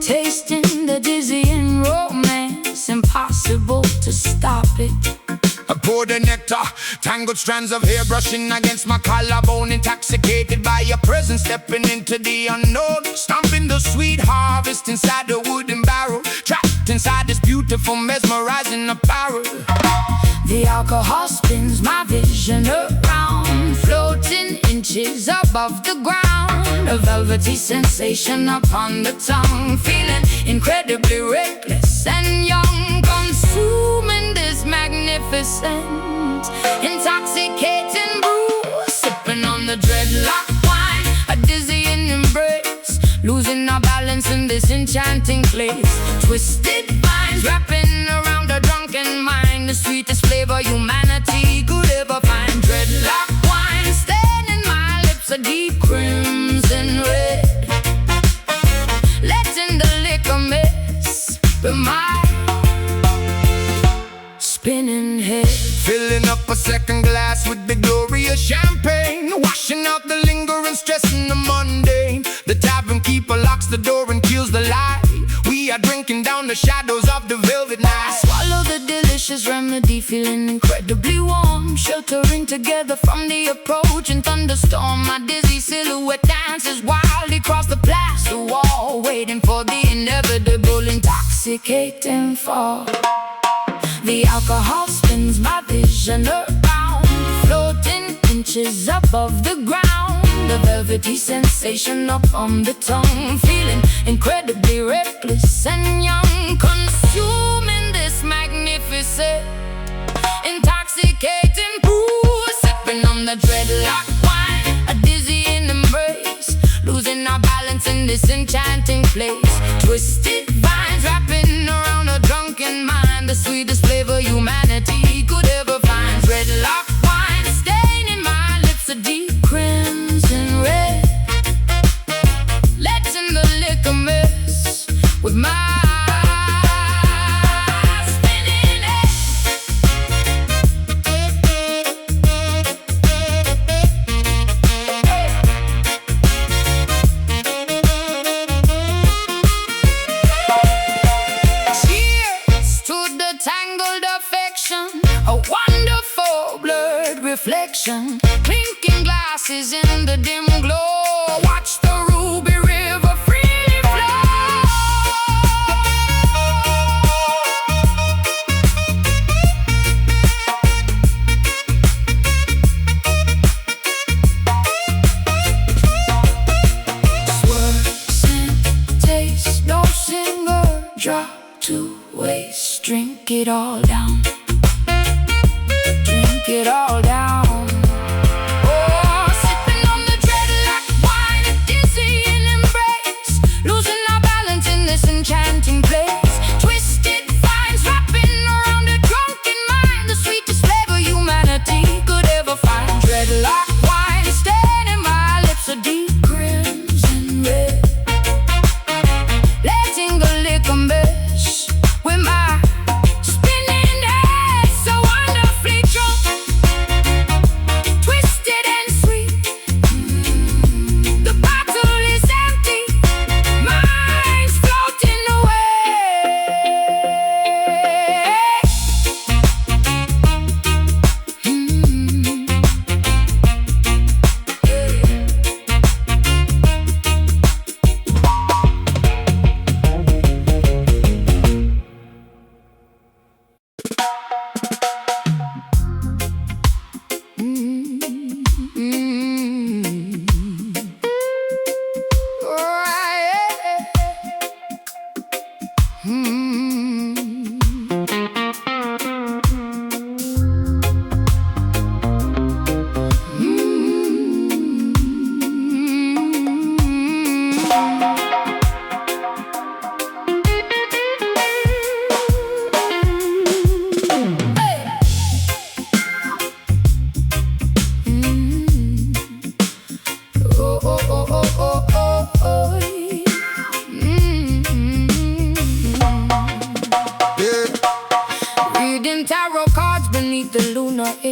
tasting the dizzying romance, impossible to stop it. I pour the nectar, tangled strands of hair brushing against my collarbone, intoxicated by your presence, stepping into the unknown, stomping the sweet harvest inside the wooden barrel, trapped inside this beautiful, mesmerizing apparel. The alcohol spins my vision around, floating inches above the ground, a velvety sensation upon the tongue, feeling incredibly reckless and young, consuming this magnificent, intoxicating brew, sipping on the dreadlock wine, a dizzying embrace, losing our balance in this enchanting place. Twisted vines wrapping around a drunken mind, the sweetest flavor humanity could ever find. Dreadlock wine staining my lips a deep crimson red, letting the liquor mess with my spinning head. Filling up a second glass with the glorious champagne, washing out the lingering stress and the mundane. The tavern keeper locks the door and kills the light. We are drinking down the shadows of the velvet night. Swallow the delicious remedy, feeling incredibly warm, sheltering together from the approaching thunderstorm. My dizzy silhouette dances wildly across the plaster wall, waiting for the inevitable intoxicating fall. The alcohol spins my vision around, floating inches above the ground, the velvety sensation up on the tongue, feeling incredibly reckless and young, consuming this magnificent, intoxicating brew, sipping on the dreadlock wine, a dizzying embrace, losing our balance in this enchanting place. Twisted vines wrapping around a drunken mind, the sweetest flavor humanity could ever find. Dreadlock wine staining my lips a deep crimson red, letting the liquor mess with my spinning head. Cheers to the tangled affection, a wonderful blurred reflection, clinking glasses in the dim glow, watch the ruby river freely flow. Swerve, scent, taste, no single drop to waste, drink it all down, drink it all down. Oh, sipping on the dreadlock wine, a dizzying embrace, losing our balance in this enchanting place. Twisted vines wrapping around a drunken mind, the sweetest flavor humanity could ever find. Dreadlock wine staining my lips a deep crimson red, letting the liquor mess with my spinning head. So wonderfully drunk, twisted and sweet, the bottle is empty, mine's floating away.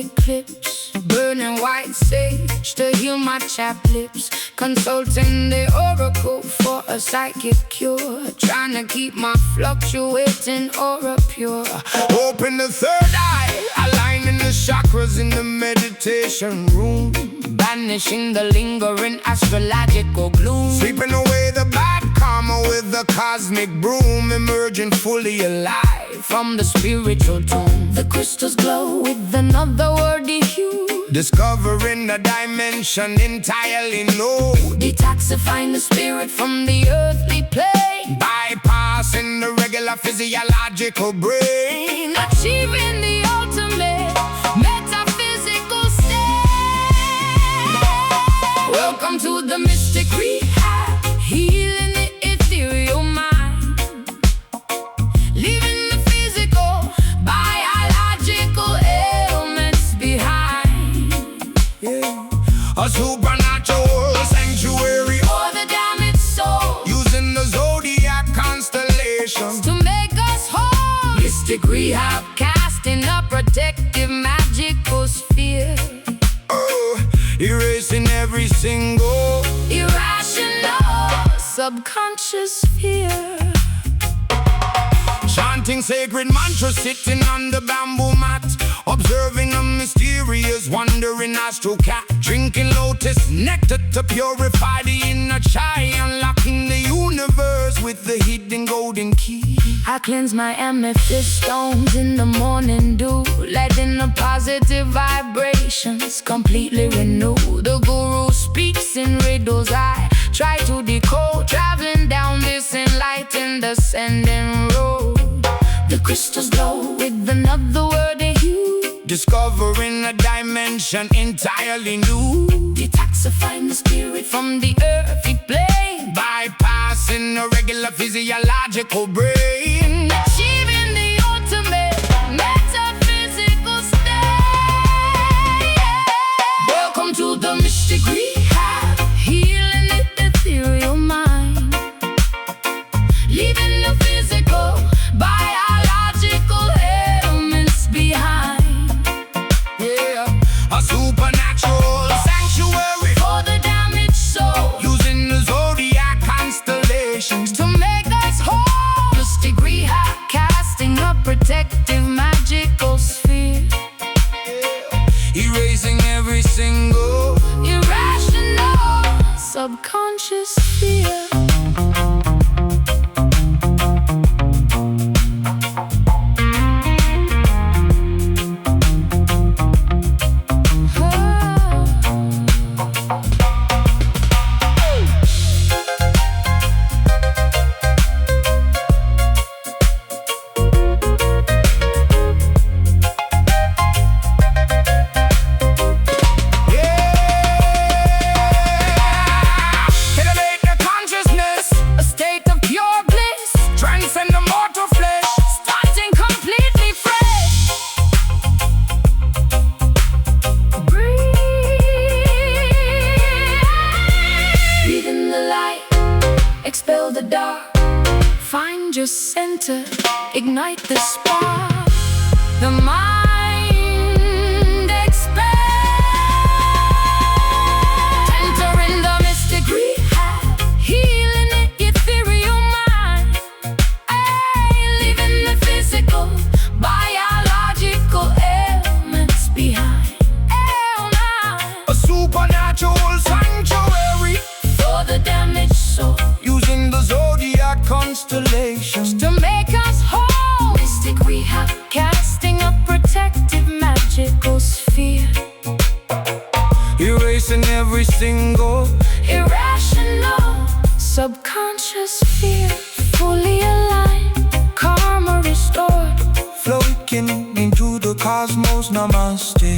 eclipse, burning white sage to heal my chapped lips, consulting the oracle for a psychic cure, trying to keep my fluctuating aura pure. Open the third eye, aligning the chakras in the meditation room, banishing the lingering astrological gloom, sweeping away the bad karma with the cosmic broom, emerging fully alive from the spiritual tomb. The crystals glow with another worthy hue, discovering a dimension entirely new, detoxifying the spirit from the earthly plane, bypassing the regular physiological brain, achieving the ultimate metaphysical state. Welcome to the mystic rehab, healing the ethereal mind, leaving the physical biological ailments behind. A supernatural sanctuary For the damaged soul, using the zodiac constellations to make us whole. Mystic rehab, casting a protective magical sphere, erasing every single irrational subconscious fear. chanting sacred mantras, sitting on the bamboo mat, observing a mysterious wandering astral cat, drinking lotus nectar to purify the inner chai, unlocking the universe with the hidden golden key. I cleanse my amethyst stones in the morning dew, letting the positive vibrations completely renew. The guru speaks in riddles I try to decode, traveling down this enlightened ascending road. The crystals glow with another worthy hue, Discovering a dimension entirely new, detoxifying the spirit from the earthly plane, bypassing the regular physiological brain, achieving the ultimate metaphysical state. Welcome to the mystic rehab, healing the ethereal mind, leaving the physical biological ailments behind. a supernatural sanctuary For the damaged soul, using the zodiac constellations to make us whole. Mystic rehab, casting a protective magical sphere, erasing every single irrational subconscious fear. elevate the consciousness, A state of pure bliss, transcend the mortal flesh, starting completely fresh. Breathe in the light, expel the dark, find your center, ignite the spark. The mind expands, entering the mystic rehab, healing the ethereal mind, leaving the physical biological ailments behind. a supernatural sanctuary For the damaged soul, using the zodiac constellations, to make us whole. Mystic rehab, casting a protective magical sphere, erasing every single irrational subconscious fear. Fully aligned, karma restored, floating into the cosmos. Namaste.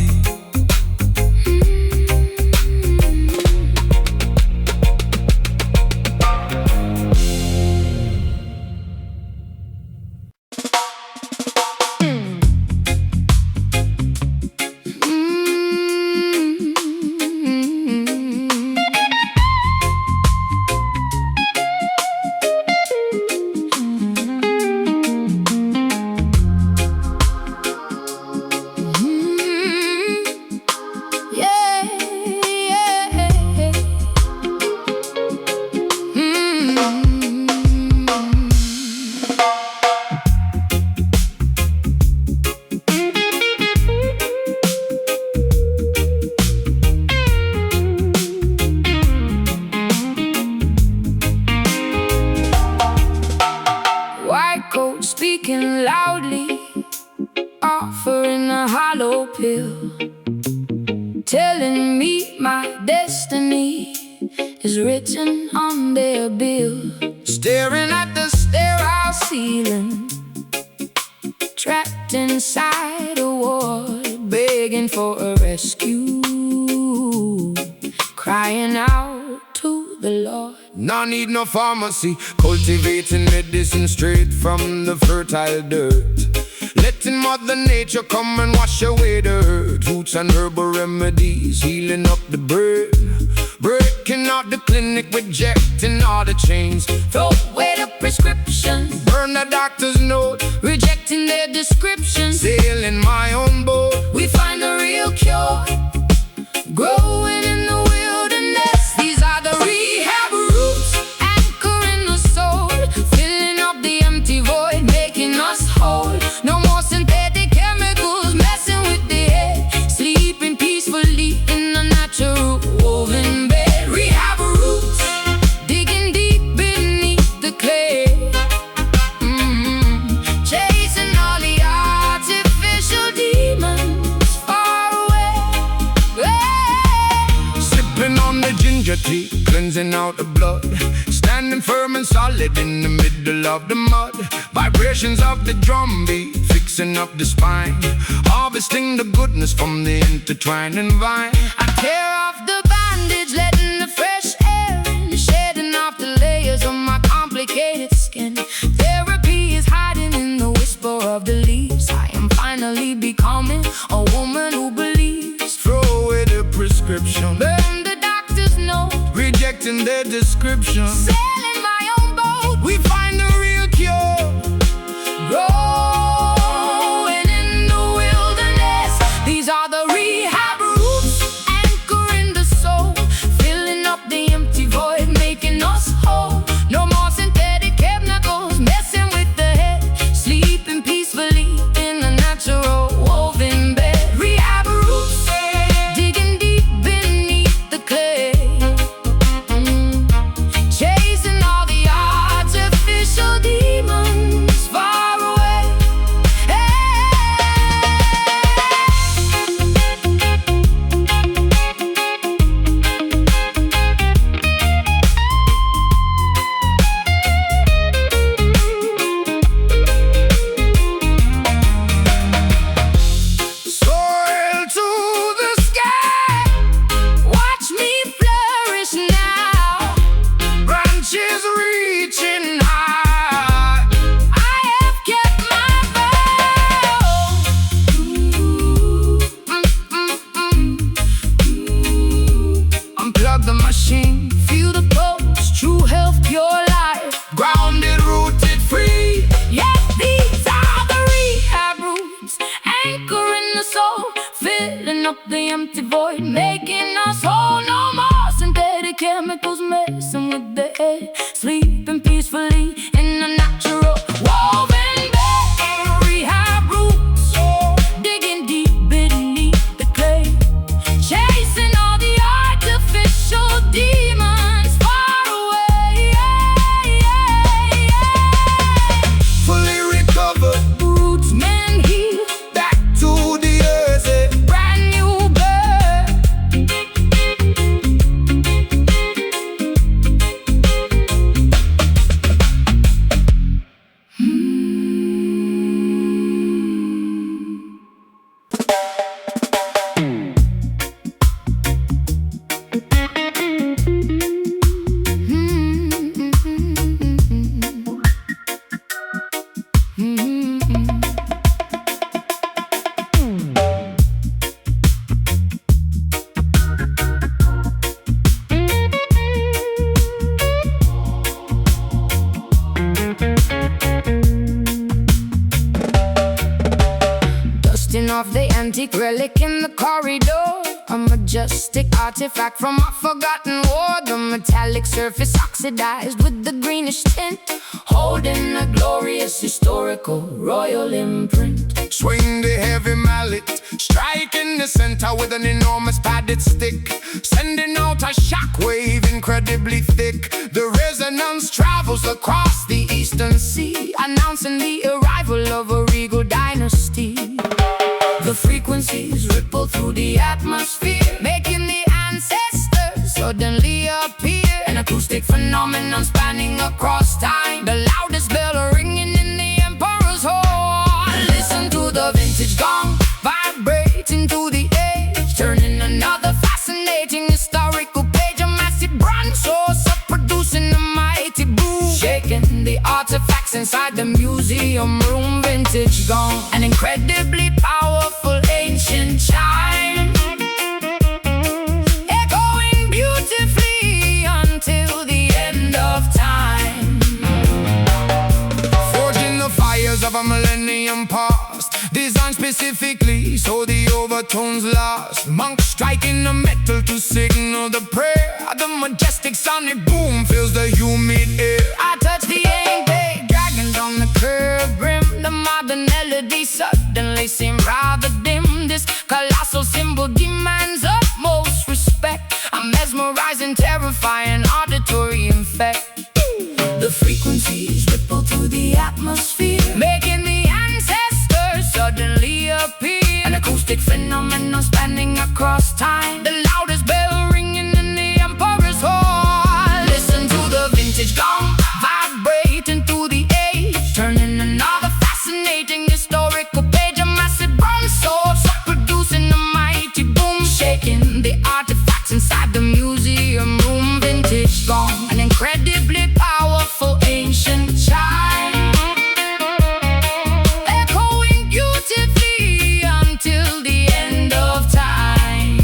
code speaking loudly, offering a hollow pill, telling me my destiny is written on their bill. Staring at the sterile ceiling, trapped inside a ward, begging for a rescue, crying out to the Lord. No need no pharmacy, cultivating medicine straight from the fertile dirt, letting Mother Nature come and wash away the hurt. Roots and herbal remedies, healing up the burn, breaking out the clinic, rejecting all the chains. Throw away the prescriptions, Burn the doctor's note, rejecting their descriptions. sail in my own boat. We find the real cure, growing in the wilderness. These are the rehab roots, anchoring the soul, filling up the empty void, making us whole. No more synthetic chemicals messing with the head, sleeping peacefully in the natural woven bed. Rehab roots, digging deep beneath the clay, chasing all the artificial demons far away. Sipping on the ginger tea, cleansing out the blood, standing firm and solid in the middle of the mud. Vibrations of the drum beat, fixing up the spine, harvesting the goodness from the intertwining vine. I tear off the bandage, letting the fresh air in, shedding off the layers of my complicated skin. Therapy is hiding in the whisper of the leaves. I am finally becoming a woman who believes. Throw away the prescription, Burn the doctor's note, rejecting their description. sail in my own boat. We find the real cure, Growing in the wilderness. These are the rehab roots, anchoring the soul, filling up the empty void, making us whole. No more synthetic chemicals messing with the head, sleeping peacefully in a natural woven bed. Rehab roots, digging deep beneath the clay, chasing all the artificial demons far away. soil to the sky, Watch me flourish now. branches reaching high. I have kept my vow. Unplug the machine, feel the pulse, true health, pure life. Grounded, rooted, free. Yes, these are the rehab roots, anchoring the soul, filling up the empty void, making us whole. No more synthetic chemicals messing with the head, sleeping peacefully in a natural woven bed. Rehab roots, digging deep beneath the clay, chasing all the artificial demons far away. Fully recovered, Roots men heal, back to the earth. brand new birth. Dusting off the antique relic in the corridor, a majestic artifact from a forgotten war. The metallic surface oxidized with the greenish tint, holding a glorious historical royal imprint. Swing the heavy mallet, striking the center with an enormous padded stick, sending out a shockwave incredibly thick. The resonance travels across the eastern sea, announcing the arrival of a regal dynasty. The frequencies ripple through the atmosphere, making the ancestors suddenly appear. An acoustic phenomenon spanning across time, the loudest bell ringing in the emperor's hall. Listen to the vintage gong vibrating through the age, turning another fascinating historical page. A massive bronze saucer producing a mighty boom, shaking the artifacts inside the museum room. Vintage gong, an incredibly powerful ancient chime, echoing beautifully until the end of time. Forging the fires of a millennium past, designed specifically so the overtones last. Monks striking the metal to signal the prayer. The majestic sonic boom fills the humid air. I touch the ancient dragons on the curved brim. The modern melody suddenly seemed rather dim. This colossal symbol demands utmost respect, a mesmerizing, terrifying auditory effect. The frequencies ripple through the atmosphere, making the ancestors suddenly appear. An acoustic phenomenon spanning across time, the loudest bell ringing in the emperor's hall. Listen to the vintage gong vibrating through the age, turning another fascinating historical page. A massive bronze saucer producing a mighty boom, shaking the artifacts inside the museum room. Vintage gong, an incredibly powerful ancient chime, echoing beautifully until the end of time.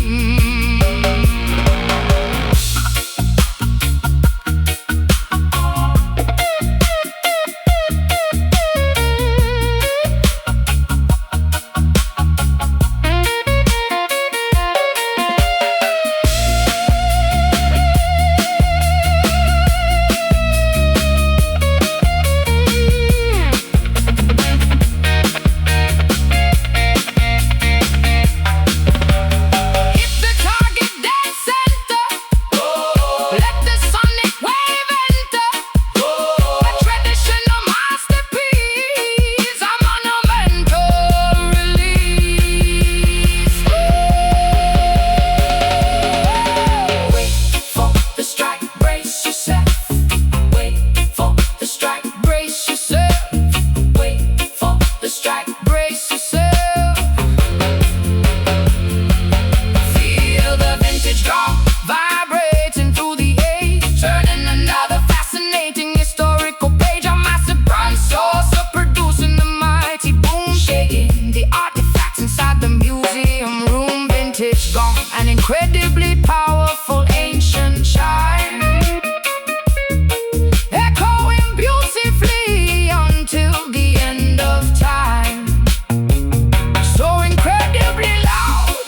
Hit the target dead center, let the sonic wave enter. A traditional masterpiece, a monumental release. Wait for the strike, brace yourself. Wait for the strike, brace yourself. Wait for the strike, brace yourself. Feel the vintage gong vibrating through the age, turning another fascinating historical page. A massive bronze saucer producing the mighty boom, shaking the artifacts inside the museum room. Vintage gong, an incredibly powerful ancient chime, echoing beautifully until the end of time. So incredibly loud,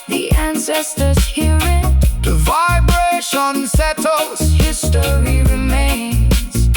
the ancestors hear it. The vibration settles, History remains.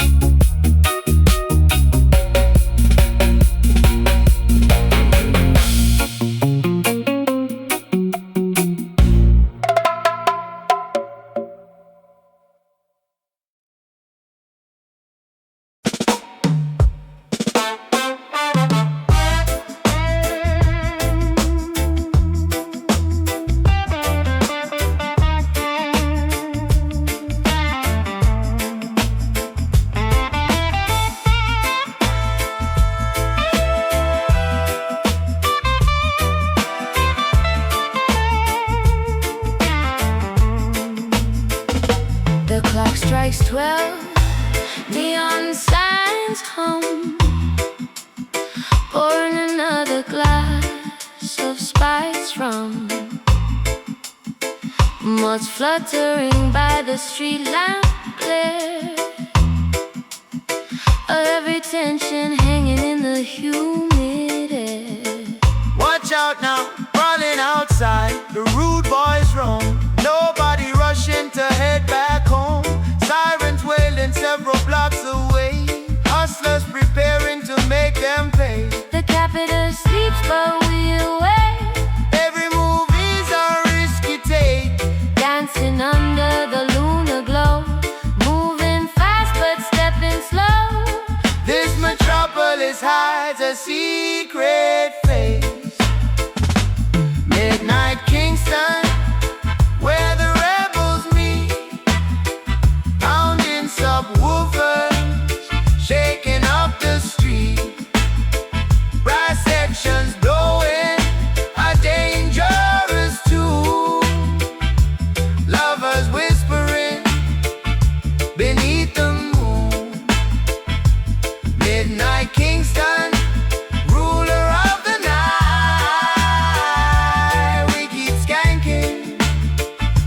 The clock strikes 12, neon signs hum, pouring another glass of spiced rum. Moths fluttering by the street lamp glare, every tension hanging in the humid air. Watch out now, running outside, the rude boys roam. Nobody rushing to head back home. Sirens wailing several blocks away. Hustlers preparing to make them pay. The capital sleeps but we awake, Every move is a risky take. dancing under the lunar glow, moving fast but stepping slow. metropolis hides a secret face. Midnight Kingston, where the rebels meet, pounding subwoofers, shaking up the street. Brass sections blowing a dangerous tune. Lovers whispering beneath the moon. Midnight Kingston, ruler of the night. We keep skanking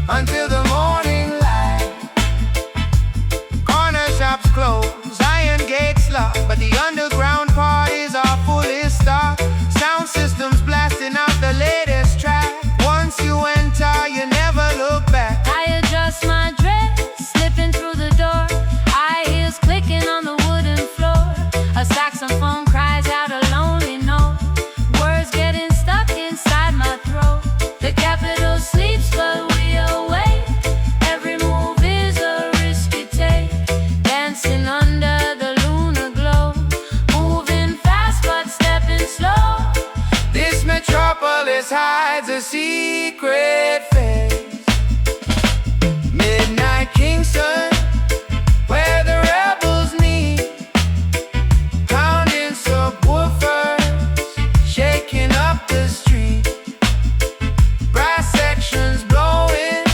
until the morning light. Corner shops close, iron gates locked, but the underground parties are fully stocked. Sound systems blasting out the latest track. Once you enter, you never look back. I adjust my dress, slipping through the door. High heels clicking on the wooden floor. A saxophone cries out a lonely note. Words getting stuck inside my throat. The capital sleeps, but we awake. Every move is a risky take. Dancing under the lunar glow. Moving fast, but stepping slow. This metropolis hides a secret face. Midnight Kingston, where the rebels meet, pounding subwoofers, shaking up the street. Brass sections blowing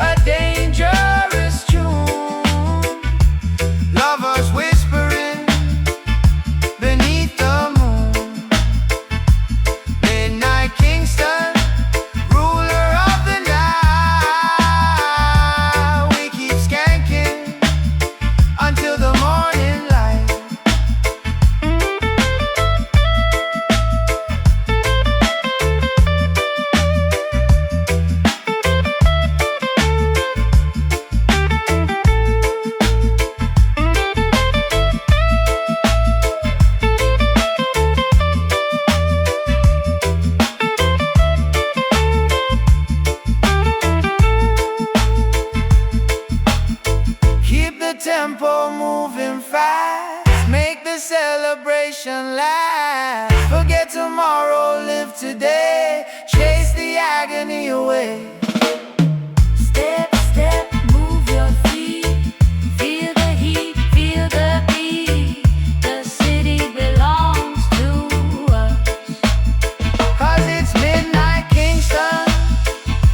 a dangerous tune. Lovers whispering beneath the moon. Midnight Kingston, ruler of the night. We keep skanking until the morning light. Keep the tempo moving fast. Make the celebration last. Forget tomorrow, live today. Chase the agony away. Step, step, move your feet. Feel the heat, feel the beat. The city belongs to us. 'Cause it's midnight Kingston,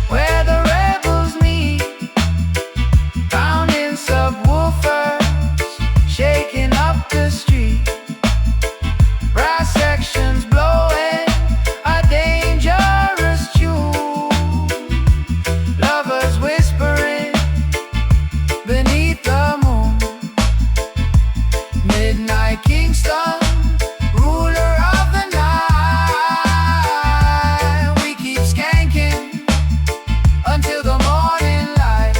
where the rebels meet, pounding subwoofers, shaking up the street. Brass sections blowing a dangerous tune. Lovers whispering beneath the moon. Midnight Kingston, ruler of the night. We keep skanking until the morning light.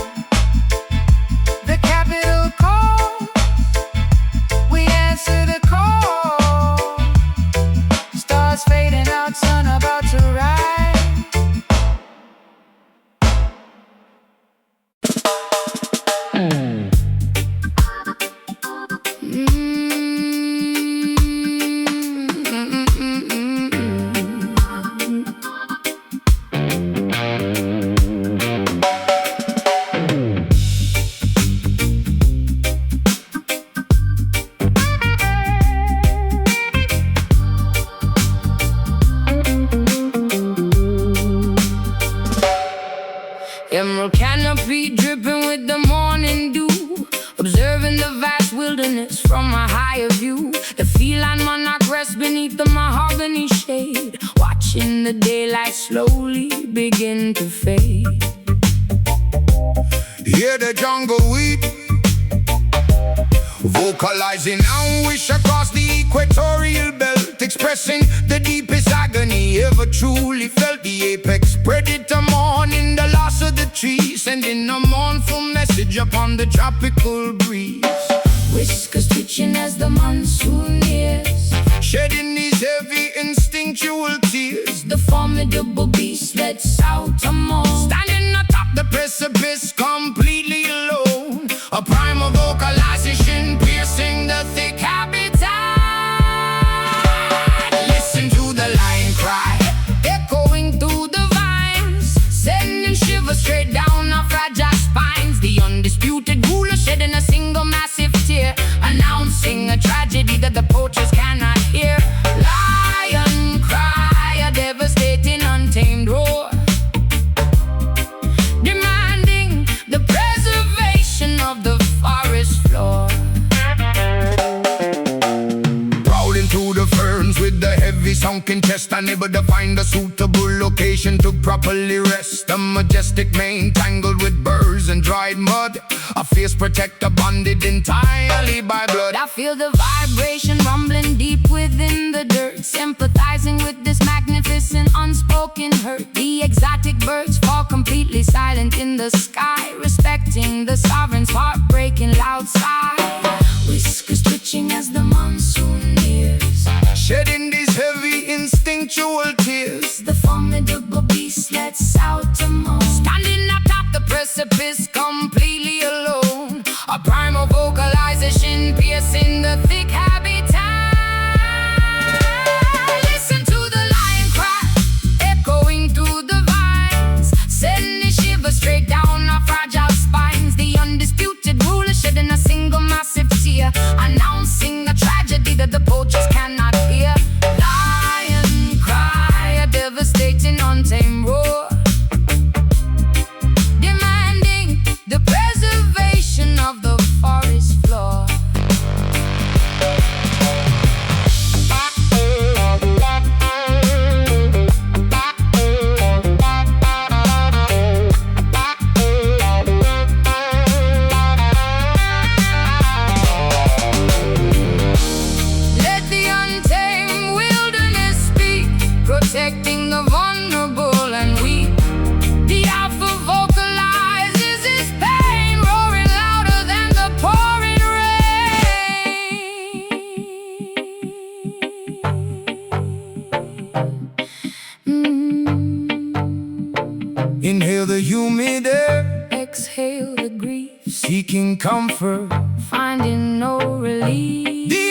The capital calls, we answer the call. Stars fading out, sun about to rise. Emerald canopy dripping with the morning dew. Observing the vast wilderness from a higher view. The feline monarch rests beneath the mahogany shade, watching the daylight slowly begin to fade. Hear the jungle weep, vocalizing anguish across the equatorial belt, expressing the deepest agony ever truly felt. The apex predator mourning the loss of the tree, sending a mournful message upon the tropical breeze. Whiskers twitching as the monsoon nears, shedding these heavy instinctual tears. the formidable beast led south to mourn. Standing atop the precipice, completely alone, a primal vocalization piercing the thick habitat. with the heavy sunken chest, unable to find a suitable location to properly rest. A majestic mane tangled with burrs and dried mud, a fierce protector bonded entirely by blood. I feel the vibration rumbling deep within the dirt, sympathizing with this magnificent unspoken hurt. The exotic birds fall completely silent in the sky, respecting the sovereign's heartbreaking loud sigh. Whiskers twitching as the monsoon nears, shedding these heavy instinctual tears. the formidable beast lets out a moan, Standing atop the precipice, completely alone. A primal vocalization piercing the thick habitat. Listen to the lion cry, echoing through the vines, sending shivers straight down our fragile spines. The undisputed ruler shedding a single massive tear, announcing a tragedy that the poachers cannot hear. Lion cry, a devastating untamed roar, demanding the preservation of the forest floor. Let the untamed wilderness speak, protecting the vulnerable and weak. The alpha vocalizes his pain, roaring louder than the pouring rain. Inhale the humid air, exhale the grief, seeking comfort. finding no relief. The